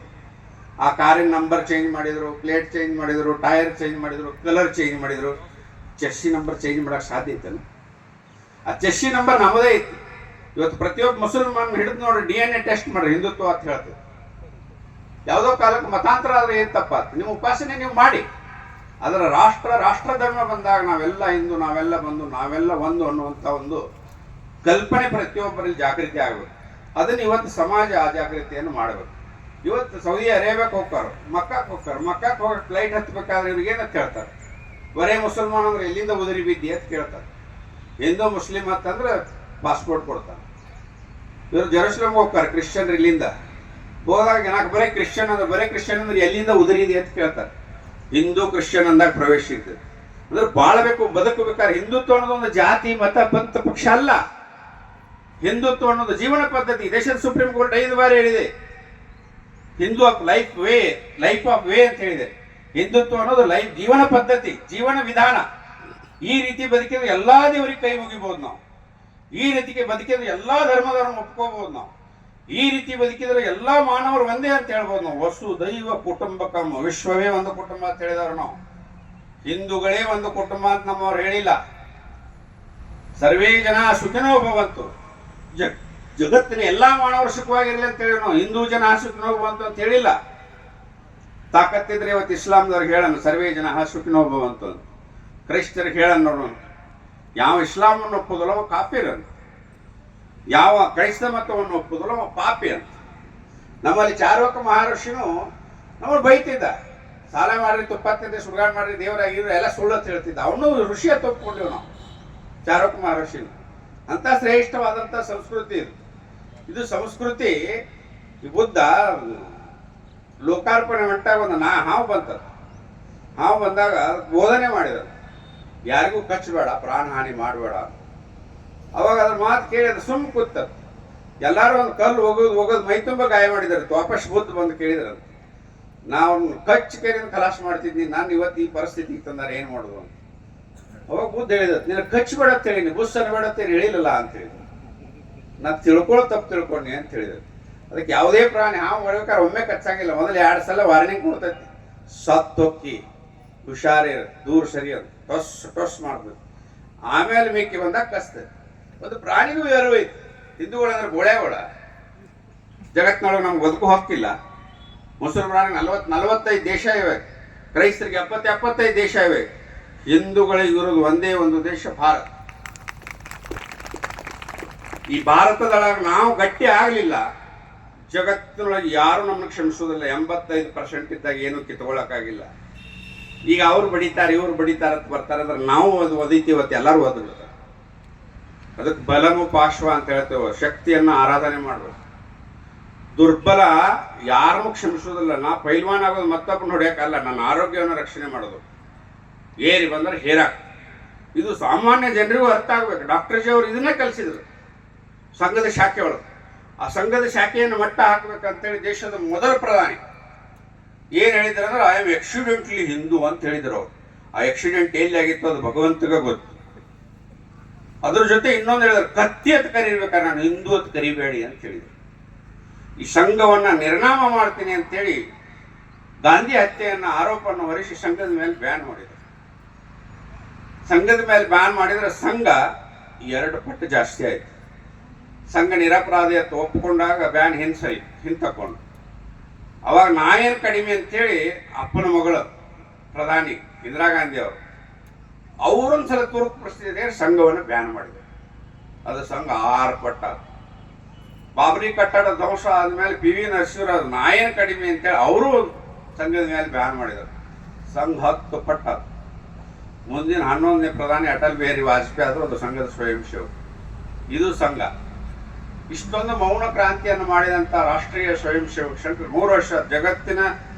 ಆ ಕಾರಿನ ನಂಬರ್ ಚೇಂಜ್ ಮಾಡಿದ್ರು, ಪ್ಲೇಟ್ ಚೇಂಜ್ ಮಾಡಿದ್ರು, ಟೈರ್ ಚೇಂಜ್ ಮಾಡಿದ್ರು, ಕಲರ್ ಚೇಂಜ್ ಮಾಡಿದ್ರು. ಚೆಸ್ಸಿ ನಂಬರ್ ಚೇಂಜ್ ಮಾಡಕ್ಕೆ ಸಾಧ್ಯ ಇತ್ತಲ್ಲ? ಆ ಚೆಸ್ಸಿ ನಂಬರ್ ನಮ್ಮದೇ ಇತ್ತು. ಇವತ್ತು ಪ್ರತಿಯೊಬ್ಬ ಮುಸಲ್ಮಾನ್ ಹಿಡಿದು ನೋಡಿ DNA ಟೆಸ್ಟ್ ಮಾಡ್ರಿ, ಹಿಂದುತ್ವ ಅಂತ ಹೇಳ್ತೀವಿ. ಯಾವುದೋ ಕಾಲಕ್ಕೆ ಮತಾಂತರ ಆದ್ರೆ ಏನ್ ತಪ್ಪಾತ್? ನಿಮ್ಮ ಉಪಾಸನೆ ನೀವು ಮಾಡಿ. ಅದರ ರಾಷ್ಟ್ರ ಧರ್ಮ ಬಂದಾಗ ನಾವೆಲ್ಲ ಹಿಂದೂ, ನಾವೆಲ್ಲ ಬಂದು, ನಾವೆಲ್ಲ ಒಂದು ಅನ್ನುವಂಥ ಒಂದು ಕಲ್ಪನೆ ಪ್ರತಿಯೊಬ್ಬರಲ್ಲಿ ಜಾಗೃತಿ ಆಗಬೇಕು. ಅದನ್ನು ಇವತ್ತು ಸಮಾಜ ಆ ಜಾಗೃತಿಯನ್ನು ಮಾಡಬೇಕು. ಇವತ್ತು ಸೌದಿ ಅರೇಬಿಯಾಕ್ಕೆ ಹೋಗ್ತಾರೆ, ಮಕ್ಕಕ್ಕೆ ಹೋಗ್ತಾರೆ. ಮಕ್ಕಕ್ಕೆ ಹೋಗಕ್ಕೆ ಫ್ಲೈಟ್ ಹತ್ತಬೇಕಾದ್ರೆ ಇವ್ರಿಗೆ ಏನಂತ ಕೇಳ್ತಾರೆ? ಬರೇ ಮುಸಲ್ಮಾನ್ ಅಂದ್ರೆ ಎಲ್ಲಿಂದ ಉದುರಿ ಬಿದ್ದಿ ಅಂತ ಕೇಳ್ತಾರೆ. ಹಿಂದೂ ಮುಸ್ಲಿಂ ಅಂತಂದ್ರೆ ಪಾಸ್ಪೋರ್ಟ್ ಕೊಡ್ತಾರೆ. ಇವರು ಜೆರೂಸಲೇಮ್ಗೆ ಹೋಗ್ತಾರೆ, ಕ್ರಿಶ್ಚಿಯನ್ ಇಲ್ಲಿಂದ ಹೋದಾಗ ಏನಕ್ಕೆ ಬರೇ ಕ್ರಿಶ್ಚಿಯನ್ ಅಂದ್ರೆ ಎಲ್ಲಿಂದ ಉದುರಿದೆ ಅಂತ ಕೇಳ್ತಾರೆ. ಹಿಂದೂ ಕ್ರಿಶ್ಚಿಯನ್ ಅಂದಾಗ ಪ್ರವೇಶ ಇರ್ತದೆ. ಅಂದ್ರೆ ಬಾಳ್ಬೇಕು, ಬದುಕಬೇಕಾದ್ರೆ ಹಿಂದುತ್ವ ಅನ್ನೋದು ಒಂದು ಜಾತಿ, ಮತ, ಪಂಥ, ಪಕ್ಷ ಅಲ್ಲ. ಹಿಂದುತ್ವ ಅನ್ನೋದು ಜೀವನ ಪದ್ಧತಿ. ದೇಶದ ಸುಪ್ರೀಂ ಕೋರ್ಟ್ 5 ಬಾರಿ ಹೇಳಿದೆ, Hindu of life of way ಅಂತ ಹೇಳಿದೆ. ಹಿಂದುತ್ವ ಅನ್ನೋದು ಜೀವನ ಪದ್ಧತಿ, ಜೀವನ ವಿಧಾನ. ಈ ರೀತಿ ಬದುಕಿದ್ರೆ ಎಲ್ಲಾ ದೇವರಿಗೆ ಕೈ ಮುಗಿಬಹುದು ನಾವು. ಈ ರೀತಿಗೆ ಬದುಕಿದ್ರೆ ಎಲ್ಲಾ ಧರ್ಮದವ್ರನ್ನ ಒಪ್ಕೋಬಹುದು ನಾವು. ಈ ರೀತಿ ಬದುಕಿದ್ರೆ ಎಲ್ಲಾ ಮಾನವರು ಒಂದೇ ಅಂತ ಹೇಳ್ಬೋದು ನಾವು. ವಸು ದೈವ ಕುಟುಂಬಕಂ, ವಿಶ್ವವೇ ಒಂದು ಕುಟುಂಬ ಅಂತ ಹೇಳಿದವರು ನಾವು. ಹಿಂದೂಗಳೇ ಒಂದು ಕುಟುಂಬ ಅಂತ ನಮ್ಮವ್ರು ಹೇಳಿಲ್ಲ. ಸರ್ವೇ ಜನ ಸುಖಿನೋ ಭವಂತು, ಜಗತ್ತಿನ ಎಲ್ಲಾ ಮಾನವರು ಸುಖವಾಗಿರ್ಲಿ ಅಂತ ಹೇಳಿ ನಾವು. ಹಿಂದೂ ಜನ ಸುಖಿನೋ ಭವಂತು ಅಂತ ಹೇಳಿಲ್ಲ. ತಾಕತ್ತಿದ್ರೆ ಇವತ್ತು ಇಸ್ಲಾಂದವ್ರಿಗೆ ಹೇಳೋಣ ಸರ್ವೇ ಜನ ಸುಖಿನೋ ಭವಂತು ಅಂತ. ಕ್ರೈಸ್ತರಿಗೆ ಹೇಳೋಣ ನೋಡೋಣ. ಯಾವ ಇಸ್ಲಾಮನ್ನು ಒಪ್ಪುದಲ್ಲ ಅವ ಕಾಫಿರ್ ಅಂತ, ಯಾವ ಕ್ರೈಸ್ತ ಮತವನ್ನು ಒಪ್ಪುದಲ್ಲ ಅವ ಪಾಪಿ ಅಂತ. ನಮ್ಮಲ್ಲಿ ಚಾರ್ವಕ ಮಹರ್ಷಿನೂ ನಮ್ಮನ್ನು ಬೈತಿದ್ದ, ಸಾಲ ಮಾಡ್ರಿ, ತುಪ್ಪತ್ತಿದ್ದೆ, ಸುಡುಗಾಡು ಮಾಡ್ರಿ, ದೇವರಾಗಿರೋ ಎಲ್ಲ ಸುಳ್ಳು ಅಂತ ಹೇಳ್ತಿದ್ದ. ಅವನು ಋಷಿ ಅಂತ ಒಪ್ಕೊಂಡೇವು ನಾವು, ಚಾರ್ವಕ ಮಹರ್ಷಿನ. ಅಂತ ಶ್ರೇಷ್ಠವಾದಂಥ ಸಂಸ್ಕೃತಿ ಇದು ಸಂಸ್ಕೃತಿ. ಈ ಬುದ್ಧ ಲೋಕಾರ್ಪಣೆ ಹೊಂಟಾಗ ಒಂದು ಹಾವು ಬಂತದ. ಹಾವು ಬಂದಾಗ ಬೋಧನೆ ಮಾಡಿದರು, ಯಾರಿಗೂ ಕಚ್ಚಬೇಡ, ಪ್ರಾಣ ಹಾನಿ ಮಾಡಬೇಡ. ಅವಾಗ ಅದ್ರ ಮಾತು ಕೇಳಿದ ಸುಮ್ಮ ಕೂತದ. ಎಲ್ಲಾರು ಒಂದು ಕಲ್ಲು ಹೋಗೋದು ಮೈ ತುಂಬ ಗಾಯ ಮಾಡಿದಾರೆ. ವಾಪಸ್ ಬುದ್ಧ ಬಂದು ಕೇಳಿದ್ರ, ನಾವು ಕಚ್ಚ ಕೇರಿನ ಕಲಾಶ ಮಾಡ್ತಿದ್ವಿ, ನಾನು ಇವತ್ತು ಈ ಪರಿಸ್ಥಿತಿಗೆ ತಂದಾರೆ ಏನ್ ಮಾಡೋದು ಅಂತ. ಅವಾಗ ಬುದ್ಧ ಹೇಳಿದ, ನಿನ್ನ ಕಚ್ಚಬೇಡ ಅಂತ ಹೇಳಿ, ಬುಸ್ ಅನ್ಬೇಡ ಅಂತ ಹೇಳಿಲ್ಲ ಅಂತ ಹೇಳಿ. ನಾ ತಪ್ಪು ತಿಳ್ಕೊಂಡಿ ಅಂತ ಹೇಳಿದ್ರು. ಅದಕ್ಕೆ ಯಾವುದೇ ಪ್ರಾಣಿ ಹಾವು ಮಾಡ್ಬೇಕಾದ್ರೆ ಒಮ್ಮೆ ಕಚ್ಚಂಗಿಲ್ಲ, ಮೊದಲು 2 ಸಲ ವಾರ್ನಿಂಗ್ ಕೊಡ್ತೈತಿ. ಸತ್ತೊಕ್ಕಿ, ಹುಷಾರಿರ, ದೂರ ಸರಿ ಅಂತ ಟೊಸ್ ಮಾಡ್ಬೇಕು. ಆಮೇಲೆ ಮೇಕೆ ಬಂದಾಗ ಕಸ್ತೈತಿ. ಒಂದು ಪ್ರಾಣಿಗೂ ಯಾರು ಐತಿ. ಹಿಂದೂಗಳಂದ್ರೆ ಗೋಳೆಗಳ ಜಗತ್ತಿನೊಳಗೆ ನಮ್ಗೆ ಬದುಕು ಹಕ್ಕಿಲ್ಲ. ಮುಸಲ್ಮಾನಿಗೆ 45 ದೇಶ ಇವೆ, ಕ್ರೈಸ್ತರಿಗೆ 75 ದೇಶ ಇವೆ. ಹಿಂದೂಗಳಿಗೆ ಇರೋದು ಒಂದೇ ಒಂದು ದೇಶ, ಭಾರತ. ಈ ಭಾರತದೊಳಗೆ ನಾವು ಗಟ್ಟಿ ಆಗಲಿಲ್ಲ, ಜಗತ್ತಿನೊಳಗೆ ಯಾರು ನಮ್ಮನ್ನು ಕ್ಷಮಿಸೋದಿಲ್ಲ. 85% ಇದ್ದಾಗ ಏನು ಕಿತ್ಕೊಳ್ಳೋಕ್ಕಾಗಿಲ್ಲ. ಈಗ ಅವ್ರು ಬಡಿತಾರೆ, ಇವ್ರು ಬಡಿತಾರೆ ಅಂತ ಬರ್ತಾರೆ ಅಂದ್ರೆ ನಾವು ಅದು ಒದೀತೀವತ್ತು, ಎಲ್ಲರೂ ಓದ್ಬಿಡ್ತಾರೆ. ಅದಕ್ಕೆ ಬಲಮು ಪಾಶ್ವ ಅಂತ ಹೇಳ್ತೇವೆ, ಶಕ್ತಿಯನ್ನು ಆರಾಧನೆ ಮಾಡಬೇಕು. ದುರ್ಬಲ ಯಾರನ್ನೂ ಕ್ಷಮಿಸೋದಿಲ್ಲ. ನಾ ಪೈಲ್ವಾನ್ ಆಗೋದು ಮತ್ತೊಬ್ಬನ ಹೊಡೆಯೋಕ್ಕಲ್ಲ, ನನ್ನ ಆರೋಗ್ಯವನ್ನು ರಕ್ಷಣೆ ಮಾಡೋದು. ಏರಿ ಬಂದರೆ ಹೇರಾಕ್. ಇದು ಸಾಮಾನ್ಯ ಜನರಿಗೂ ಅರ್ಥ ಆಗ್ಬೇಕು. ಡಾಕ್ಟರ್ ಜಿ ಅವರು ಇದನ್ನೇ ಕಲಿಸಿದ್ರು ಸಂಘದ ಶಾಖೆ ಒಳಗೆ. ಆ ಸಂಘದ ಶಾಖೆಯನ್ನು ಮಟ್ಟ ಹಾಕ್ಬೇಕಂತೇಳಿ ದೇಶದ ಮೊದಲ ಪ್ರಧಾನಿ ಏನು ಹೇಳಿದ್ರು ಅಂದ್ರೆ, ಐ ಆಮ್ ಆಕ್ಸಿಡೆಂಟ್ಲಿ ಹಿಂದೂ ಅಂತ ಹೇಳಿದ್ರು ಅವರು. ಆ ಆಕ್ಸಿಡೆಂಟ್ ಎಲ್ಲಿ ಆಗಿತ್ತು ಅದು ಭಗವಂತಗೆ ಗೊತ್ತು. ಅದ್ರ ಜೊತೆ ಇನ್ನೊಂದು ಹೇಳಿದ್ರು, ಕತ್ತಿ ಅಂತ ಕರಿಬೇಕಾದ್ರೆ ನಾನು ಹಿಂದೂ ಅಂತ ಕರಿಬೇಡಿ ಅಂತ ಹೇಳಿದ್ರು. ಈ ಸಂಘವನ್ನ ನಿರ್ನಾಮ ಮಾಡ್ತೀನಿ ಅಂತೇಳಿ ಗಾಂಧಿ ಹತ್ಯೆಯನ್ನ ಆರೋಪವನ್ನು ಹೊರಿಸಿ ಸಂಘದ ಮೇಲೆ ಬ್ಯಾನ್ ಮಾಡಿದ್ರು. ಸಂಘದ ಮೇಲೆ ಬ್ಯಾನ್ ಮಾಡಿದ್ರೆ ಸಂಘ 2 ಪಟ್ಟು ಜಾಸ್ತಿ ಆಯ್ತು. ಸಂಘ ನಿರಪರಾಧಿ ಅಂತ ಒಪ್ಪಿಕೊಂಡಾಗ ಬ್ಯಾನ್ ಹಿಂತಕೊಂಡು. ಅವಾಗ ನಾಯನ್ ಕಡಿಮೆ ಅಂತೇಳಿ ಅಪ್ಪನ ಮಗಳು ಪ್ರಧಾನಿ ಇಂದಿರಾ ಗಾಂಧಿ ಅವರೊಂದ್ಸಲ ತುರುಕು ಪರಿಸ್ಥಿತಿ ಸಂಘವನ್ನು ಬ್ಯಾನ್ ಮಾಡಿದ್ರು. ಅದು ಸಂಘ 6 ಪಟ್ಟ. ಬಾಬರಿ ಕಟ್ಟಡ ಧ್ವಂಸ ಆದ್ಮೇಲೆ ಪಿ ವಿ ನರಸಿಂಹರಾವ್ ನಾಯನ್ ಕಡಿಮೆ ಅಂತೇಳಿ ಅವರು ಸಂಘದ ಮೇಲೆ ಬ್ಯಾನ್ ಮಾಡಿದರು. ಸಂಘ 10 ಪಟ್ಟ. ಮುಂದಿನ 11ನೇ ಪ್ರಧಾನಿ ಅಟಲ್ ಬಿಹಾರಿ ವಾಜಪೇಯಿ ಆದರೂ ಅದು ಸಂಘದ ಸ್ವಯಂ ಸೇವಕ. ಇದು ಸಂಘ. ಇಷ್ಟೊಂದು ಮೌನ ಕ್ರಾಂತಿಯನ್ನು ಮಾಡಿದಂಥ ರಾಷ್ಟ್ರೀಯ ಸ್ವಯಂ ಸೇವಕ ಸಂಘ 3 ವರ್ಷ ಜಗತ್ತಿನ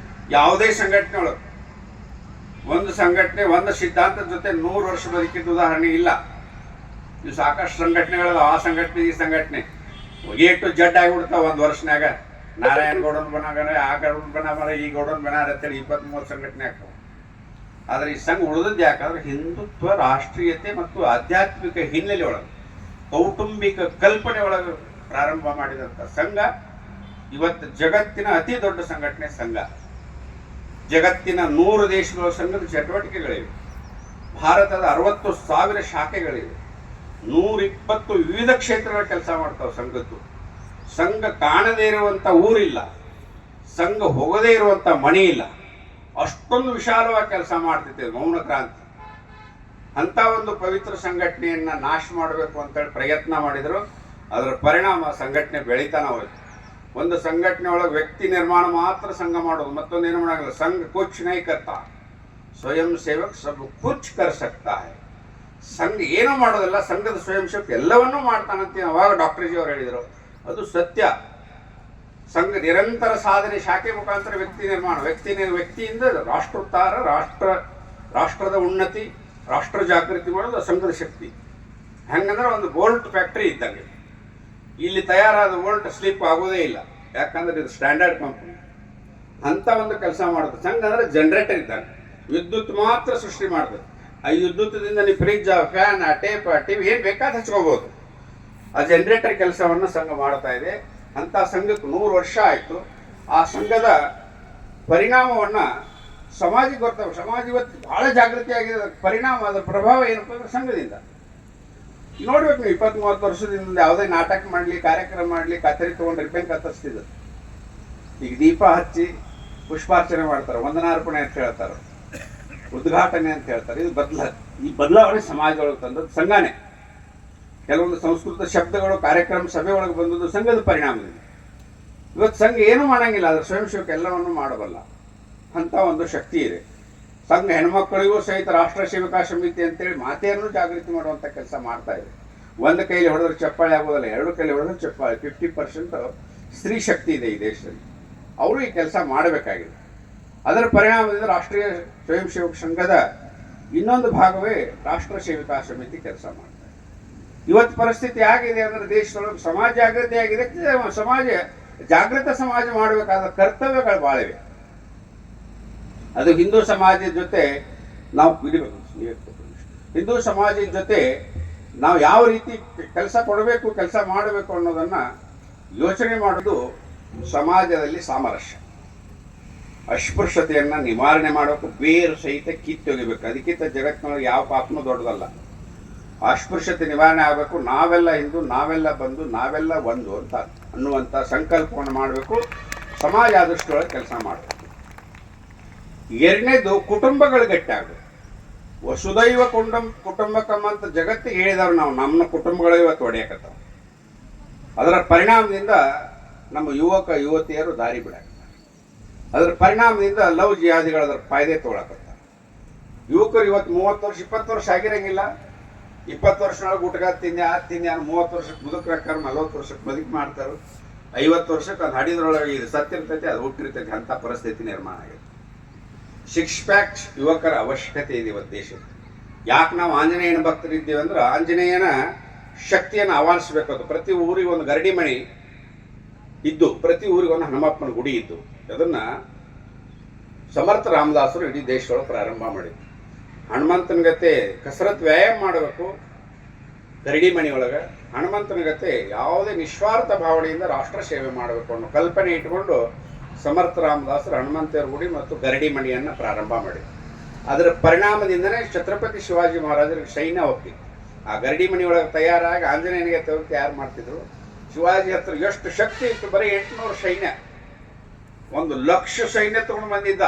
ಯಾವುದೇ ಸಂಘಟನೆ ಒಳಗೆ ಒಂದು ಸಂಘಟನೆ ಒಂದು ಸಿದ್ಧಾಂತದ ಜೊತೆ 100 ವರ್ಷ ಬದುಕಿದ್ದ ಉದಾಹರಣೆ ಇಲ್ಲ. ಇದು ಸಾಕಷ್ಟು ಸಂಘಟನೆಗಳದ. ಆ ಸಂಘಟನೆ ಈ ಸಂಘಟನೆ ಏಟು ಜಡ್ ಆಗಿಬಿಡ್ತಾವ 1 ವರ್ಷನಾಗ. ನಾರಾಯಣ ಗೌಡನ್ ಬನಾಗನ, ಆ ಗೌಡನ್ ಬನಾಮರ, ಈ ಗೌಡನ್ ಬನಾರ ಅಂತೇಳಿ 23 ಸಂಘಟನೆ ಆಗ್ತಾವ. ಆದರೆ ಈ ಸಂಘ ಉಳಿದದ್ದು ಯಾಕಂದ್ರೆ ಹಿಂದುತ್ವ, ರಾಷ್ಟ್ರೀಯತೆ ಮತ್ತು ಆಧ್ಯಾತ್ಮಿಕ ಹಿನ್ನೆಲೆ ಒಳಗೆ, ಕೌಟುಂಬಿಕ ಕಲ್ಪನೆ ಒಳಗೆ ಪ್ರಾರಂಭ ಮಾಡಿದಂಥ ಸಂಘ ಇವತ್ತು ಜಗತ್ತಿನ ಅತಿ ದೊಡ್ಡ ಸಂಘಟನೆ ಸಂಘ. ಜಗತ್ತಿನ 100 ದೇಶಗಳ ಸಂಘದ ಚಟುವಟಿಕೆಗಳಿವೆ. ಭಾರತದ 60,000 ಶಾಖೆಗಳಿವೆ. 120 ವಿವಿಧ ಕ್ಷೇತ್ರಗಳ ಕೆಲಸ ಮಾಡ್ತಾವೆ ಸಂಘದ್ದು. ಸಂಘ ಕಾಣದೇ ಇರುವಂಥ ಊರಿಲ್ಲ, ಸಂಘ ಹೋಗದೇ ಇರುವಂಥ ಮನೆ ಇಲ್ಲ. ಅಷ್ಟೊಂದು ವಿಶಾಲವಾಗಿ ಕೆಲಸ ಮಾಡ್ತಿದ್ದೇವೆ. ಮೌನ ಕ್ರಾಂತಿ ಅಂತ ಒಂದು ಪವಿತ್ರ ಸಂಘಟನೆಯನ್ನ ನಾಶ ಮಾಡಬೇಕು ಅಂತೇಳಿ ಪ್ರಯತ್ನ ಮಾಡಿದ್ರು. ಅದರ ಪರಿಣಾಮ ಸಂಘಟನೆ ಬೆಳೀತಾನ ಹೋಯ್ತು. ಒಂದು ಸಂಘಟನೆ ಒಳಗೆ ವ್ಯಕ್ತಿ ನಿರ್ಮಾಣ ಮಾತ್ರ ಸಂಘ ಮಾಡೋದು, ಮತ್ತೊಂದೇನು ಮಾಡಂಗಿಲ್ಲ. ಸಂಘ ಕುಚ್ ನೈ ಕರ್ತಾ, ಸ್ವಯಂ ಸೇವಕ್ ಸಬ್ ಕುಚ್ ಕರ್ ಸಕ್ತಾ ಹೈ. ಸಂಘ ಏನೂ ಮಾಡೋದಿಲ್ಲ, ಸಂಘದ ಸ್ವಯಂ ಸೇವಕ ಎಲ್ಲವನ್ನೂ ಮಾಡ್ತಾನಂತ ಅವಾಗ ಡಾಕ್ಟರ್ ಜಿ ಅವರು ಹೇಳಿದರು. ಅದು ಸತ್ಯ. ಸಂಘ ನಿರಂತರ ಸಾಧನೆ, ಶಾಖೆ ಮುಖಾಂತರ ವ್ಯಕ್ತಿ ನಿರ್ಮಾಣ, ವ್ಯಕ್ತಿಯಿಂದ ರಾಷ್ಟ್ರೋದ್ಧಾರ, ರಾಷ್ಟ್ರದ ಉನ್ನತಿ, ರಾಷ್ಟ್ರ ಜಾಗೃತಿ ಮಾಡೋದು ಸಂಘದ ಶಕ್ತಿ. ಹೆಂಗಂದ್ರೆ ಒಂದು ಬೋಲ್ಟ್ ಫ್ಯಾಕ್ಟ್ರಿ ಇದ್ದಂಗೆ. ಇಲ್ಲಿ ತಯಾರಾದ ಬೋಲ್ಟ್ ಸ್ಲಿಪ್ ಆಗೋದೇ ಇಲ್ಲ, ಯಾಕಂದ್ರೆ ಇದು ಸ್ಟ್ಯಾಂಡರ್ಡ್ ಕಂಪನಿ. ಅಂತ ಒಂದು ಕೆಲಸ ಮಾಡುತ್ತೆ ಸಂಘ. ಅಂದ್ರೆ ಜನರೇಟರ್ ಇದ್ದಂಗೆ, ವಿದ್ಯುತ್ ಮಾತ್ರ ಸೃಷ್ಟಿ ಮಾಡ್ತದೆ. ಆ ವಿದ್ಯುತ್ದಿಂದ ನೀವು ಫ್ರಿಜ್, ಫ್ಯಾನ್, ಟೇಪ್, ಟಿವಿ ಏನು ಬೇಕಾದ ಹಚ್ಕೋಬಹುದು. ಆ ಜನರೇಟರ್ ಕೆಲಸವನ್ನು ಸಂಘ ಮಾಡ್ತಾ ಇದೆ. ಅಂತ ಸಂಘಕ್ಕೆ 100 ವರ್ಷ ಆಯಿತು. ಆ ಸಂಘದ ಪರಿಣಾಮವನ್ನ ಸಮಾಜಕ್ಕೆ ಬರ್ತವೆ. ಸಮಾಜ ಇವತ್ತು ಬಹಳ ಜಾಗೃತಿ ಆಗಿದೆ. ಪರಿಣಾಮ, ಅದರ ಪ್ರಭಾವ ಏನಪ್ಪ ಅಂದ್ರೆ ಸಂಘದಿಂದ ನೋಡ್ಬೇಕು. ನೀವು 20-30 ವರ್ಷದಿಂದ ಯಾವುದೇ ನಾಟಕ ಮಾಡಲಿ, ಕಾರ್ಯಕ್ರಮ ಮಾಡಲಿ, ಕತ್ತರಿ ತೊಗೊಂಡು ರಿಬ್ಬನ್ ಕತ್ತರಿಸ್ತಿದ್ರು. ಈಗ ದೀಪ ಹಚ್ಚಿ ಪುಷ್ಪಾರ್ಚನೆ ಮಾಡ್ತಾರೆ, ವಂದನಾರ್ಪಣೆ ಅಂತ ಹೇಳ್ತಾರೆ, ಉದ್ಘಾಟನೆ ಅಂತ ಹೇಳ್ತಾರೆ. ಇದು ಈ ಬದಲಾವಣೆ ಸಮಾಜದೊಳಗೆ ತಂದದ್ದು ಸಂಘನೇ. ಕೆಲವೊಂದು ಸಂಸ್ಕೃತ ಶಬ್ದಗಳು ಕಾರ್ಯಕ್ರಮ ಸಭೆ ಒಳಗೆ ಬಂದದ್ದು ಸಂಘದ ಪರಿಣಾಮದಿಂದ. ಇವತ್ತು ಸಂಘ ಏನೂ ಮಾಡಂಗಿಲ್ಲ, ಅದರ ಸ್ವಯಂ ಸೇವಕ ಎಲ್ಲವನ್ನು ಮಾಡಬಲ್ಲ ಅಂತ ಒಂದು ಶಕ್ತಿ ಇದೆ. ಸಂಘ ಹೆಣ್ಮಕ್ಕಳಿಗೂ ಸಹಿತ ರಾಷ್ಟ್ರ ಸೇವಕಾ ಸಮಿತಿ ಅಂತೇಳಿ ಮಾತೆಯನ್ನು ಜಾಗೃತಿ ಮಾಡುವಂಥ ಕೆಲಸ ಮಾಡ್ತಾ ಇದೆ. ಒಂದು ಕೈಲಿ ಹೊಡೆದ್ರೆ ಚಪ್ಪಾಳೆ ಆಗೋದಲ್ಲ, 2 ಕೈಲಿ ಹೊಡೆದ್ರೆ ಚಪ್ಪಾಳೆ. 50% ಸ್ತ್ರೀ ಶಕ್ತಿ ಇದೆ ಈ ದೇಶದಲ್ಲಿ. ಅವರು ಈ ಕೆಲಸ ಮಾಡಬೇಕಾಗಿದೆ. ಅದರ ಪರಿಣಾಮದಿಂದ ರಾಷ್ಟ್ರೀಯ ಸ್ವಯಂ ಸೇವಕ ಸಂಘದ ಇನ್ನೊಂದು ಭಾಗವೇ ರಾಷ್ಟ್ರ ಸೇವಕಾ ಸಮಿತಿ ಕೆಲಸ ಮಾಡ್ತಾರೆ. ಇವತ್ತು ಪರಿಸ್ಥಿತಿ ಆಗಿದೆ ಅಂದ್ರೆ ದೇಶದೊಳಗೆ ಸಮಾಜ ಜಾಗೃತಿ ಆಗಿದೆ. ಸಮಾಜ ಜಾಗೃತ ಸಮಾಜ ಮಾಡಬೇಕಾದ ಕರ್ತವ್ಯಗಳು ಬಾಳಿವೆ. ಅದು ಹಿಂದೂ ಸಮಾಜದ ಜೊತೆ ನಾವು ಹಿಂದೂ ಸಮಾಜದ ಜೊತೆ ನಾವು ಯಾವ ರೀತಿ ಕೆಲಸ ಕೊಡಬೇಕು, ಕೆಲಸ ಮಾಡಬೇಕು ಅನ್ನೋದನ್ನ ಯೋಚನೆ ಮಾಡೋದು ಸಮಾಜದಲ್ಲಿ ಸಾಮರಸ್ಯ. ಅಸ್ಪೃಶ್ಯತೆಯನ್ನ ನಿವಾರಣೆ ಮಾಡೋಕೆ ಬೇರು ಸಹಿತ ಕಿತ್ತೊಗಿಬೇಕು. ಅದಕ್ಕಿಂತ ಜಗತ್ತಿನೊಳಗೆ ಯಾವ ಪಾಪನೂ ದೊಡ್ಡದಲ್ಲ. ಅಸ್ಪೃಶ್ಯತೆ ನಿವಾರಣೆ ಆಗಬೇಕು. ನಾವೆಲ್ಲ ಹಿಂದೂ, ನಾವೆಲ್ಲ ಬಂದು, ನಾವೆಲ್ಲ ಒಂದು ಅಂತ ಅನ್ನುವಂಥ ಸಂಕಲ್ಪವನ್ನು ಮಾಡಬೇಕು. ಸಮಾಜ ಆದಷ್ಟೊಳಗೆ ಕೆಲಸ ಮಾಡಬೇಕು. 2ನೇದು ಕುಟುಂಬಗಳು ಗಟ್ಟಿಯಾಗಬೇಕು. ವಸುದೈವ ಕುಟುಂಬಕಂ ಅಂತ ಜಗತ್ತಿಗೆ ಹೇಳಿದವರು ನಾವು. ನಮ್ಮ ಕುಟುಂಬಗಳು ಇವತ್ತು ಒಡೆಯಕತ್ತಾವ. ಅದರ ಪರಿಣಾಮದಿಂದ ನಮ್ಮ ಯುವಕ ಯುವತಿಯರು ದಾರಿ ಬಿಡಾಕತ್ತಾರೆ. ಅದರ ಪರಿಣಾಮದಿಂದ ಲವ್ ಜಿಹಾದಿಗಳು ಅದರ ಫಾಯ್ದೆ ತೊಗೊಳಕತ್ತಾರೆ. ಯುವಕರು ಇವತ್ತು 30 ವರ್ಷ 20 ವರ್ಷ ಆಗಿರಂಗಿಲ್ಲ. 20 ವರ್ಷದೊಳಗೆ ಊಟಗ ತಿಂದೆ 30 ವರ್ಷಕ್ಕೆ ಮುದುಕರಾಕಾರ, 40 ವರ್ಷಕ್ಕೆ ಬದುಕು ಮಾಡ್ತಾರೆ. 50 ವರ್ಷಕ್ಕೆ ಅದು ಹಡಿದ್ರೊಳಗೆ ಇದು ಸತ್ತಿರ್ತೈತಿ, ಅದು ಹುಟ್ಟಿರ್ತೈತಿ, ಅಂಥ ಪರಿಸ್ಥಿತಿ ನಿರ್ಮಾಣ ಆಗಿದೆ. 6 ಪ್ಯಾಕ್ ಯುವಕರ ಅವಶ್ಯಕತೆ ಇದೆ ಇವತ್ತು ದೇಶಕ್ಕೆ. ಯಾಕೆ ನಾವು ಆಂಜನೇಯನ ಭಕ್ತರಿದ್ದೀವಿ ಅಂದ್ರೆ ಆಂಜನೇಯನ ಶಕ್ತಿಯನ್ನು ಆಹ್ವಾನಿಸ್ಬೇಕು. ಅದು ಪ್ರತಿ ಊರಿಗೆ ಒಂದು ಗರಡಿ ಮಣಿ ಇದ್ದು, ಪ್ರತಿ ಊರಿಗೆ ಒಂದು ಹನುಮಪ್ಪನ ಗುಡಿ ಇದ್ದು, ಅದನ್ನ ಸಮರ್ಥ ರಾಮದಾಸರು ಇಡೀ ದೇಶದೊಳಗೆ ಪ್ರಾರಂಭ ಮಾಡಿದ್ರು. ಹನುಮಂತನ ಗತೆ ಕಸರತ್ ವ್ಯಾಯಾಮ ಮಾಡಬೇಕು ಗರಡಿ ಮಣಿ ಒಳಗೆ. ಹನುಮಂತನ ಗತೆ ಯಾವುದೇ ನಿಸ್ವಾರ್ಥ ಭಾವನೆಯಿಂದ ರಾಷ್ಟ್ರ ಸೇವೆ ಮಾಡಬೇಕು ಅನ್ನೋ ಕಲ್ಪನೆ ಇಟ್ಕೊಂಡು ಸಮರ್ಥ ರಾಮದಾಸರು ಹನುಮಂತೇವ್ರ ಗುಡಿ ಮತ್ತು ಗರಡಿ ಮಣಿಯನ್ನು ಪ್ರಾರಂಭ ಮಾಡಿದ್ರು. ಅದರ ಪರಿಣಾಮದಿಂದನೇ ಛತ್ರಪತಿ ಶಿವಾಜಿ ಮಹಾರಾಜರಿಗೆ ಸೈನ್ಯ ಹೋಗ್ತಿತ್ತು. ಆ ಗರಡಿ ಮಣಿ ಒಳಗೆ ತಯಾರಾಗಿ ಆಂಜನೇಯನಿಗೆ ತಯಾರು ಮಾಡ್ತಿದ್ರು. ಶಿವಾಜಿ ಹತ್ರ ಎಷ್ಟು ಶಕ್ತಿ ಇತ್ತು, ಬರೀ 800 ಸೈನ್ಯ, 1,00,000 ಸೈನ್ಯ ತಗೊಂಡು ಬಂದಿದ್ದ.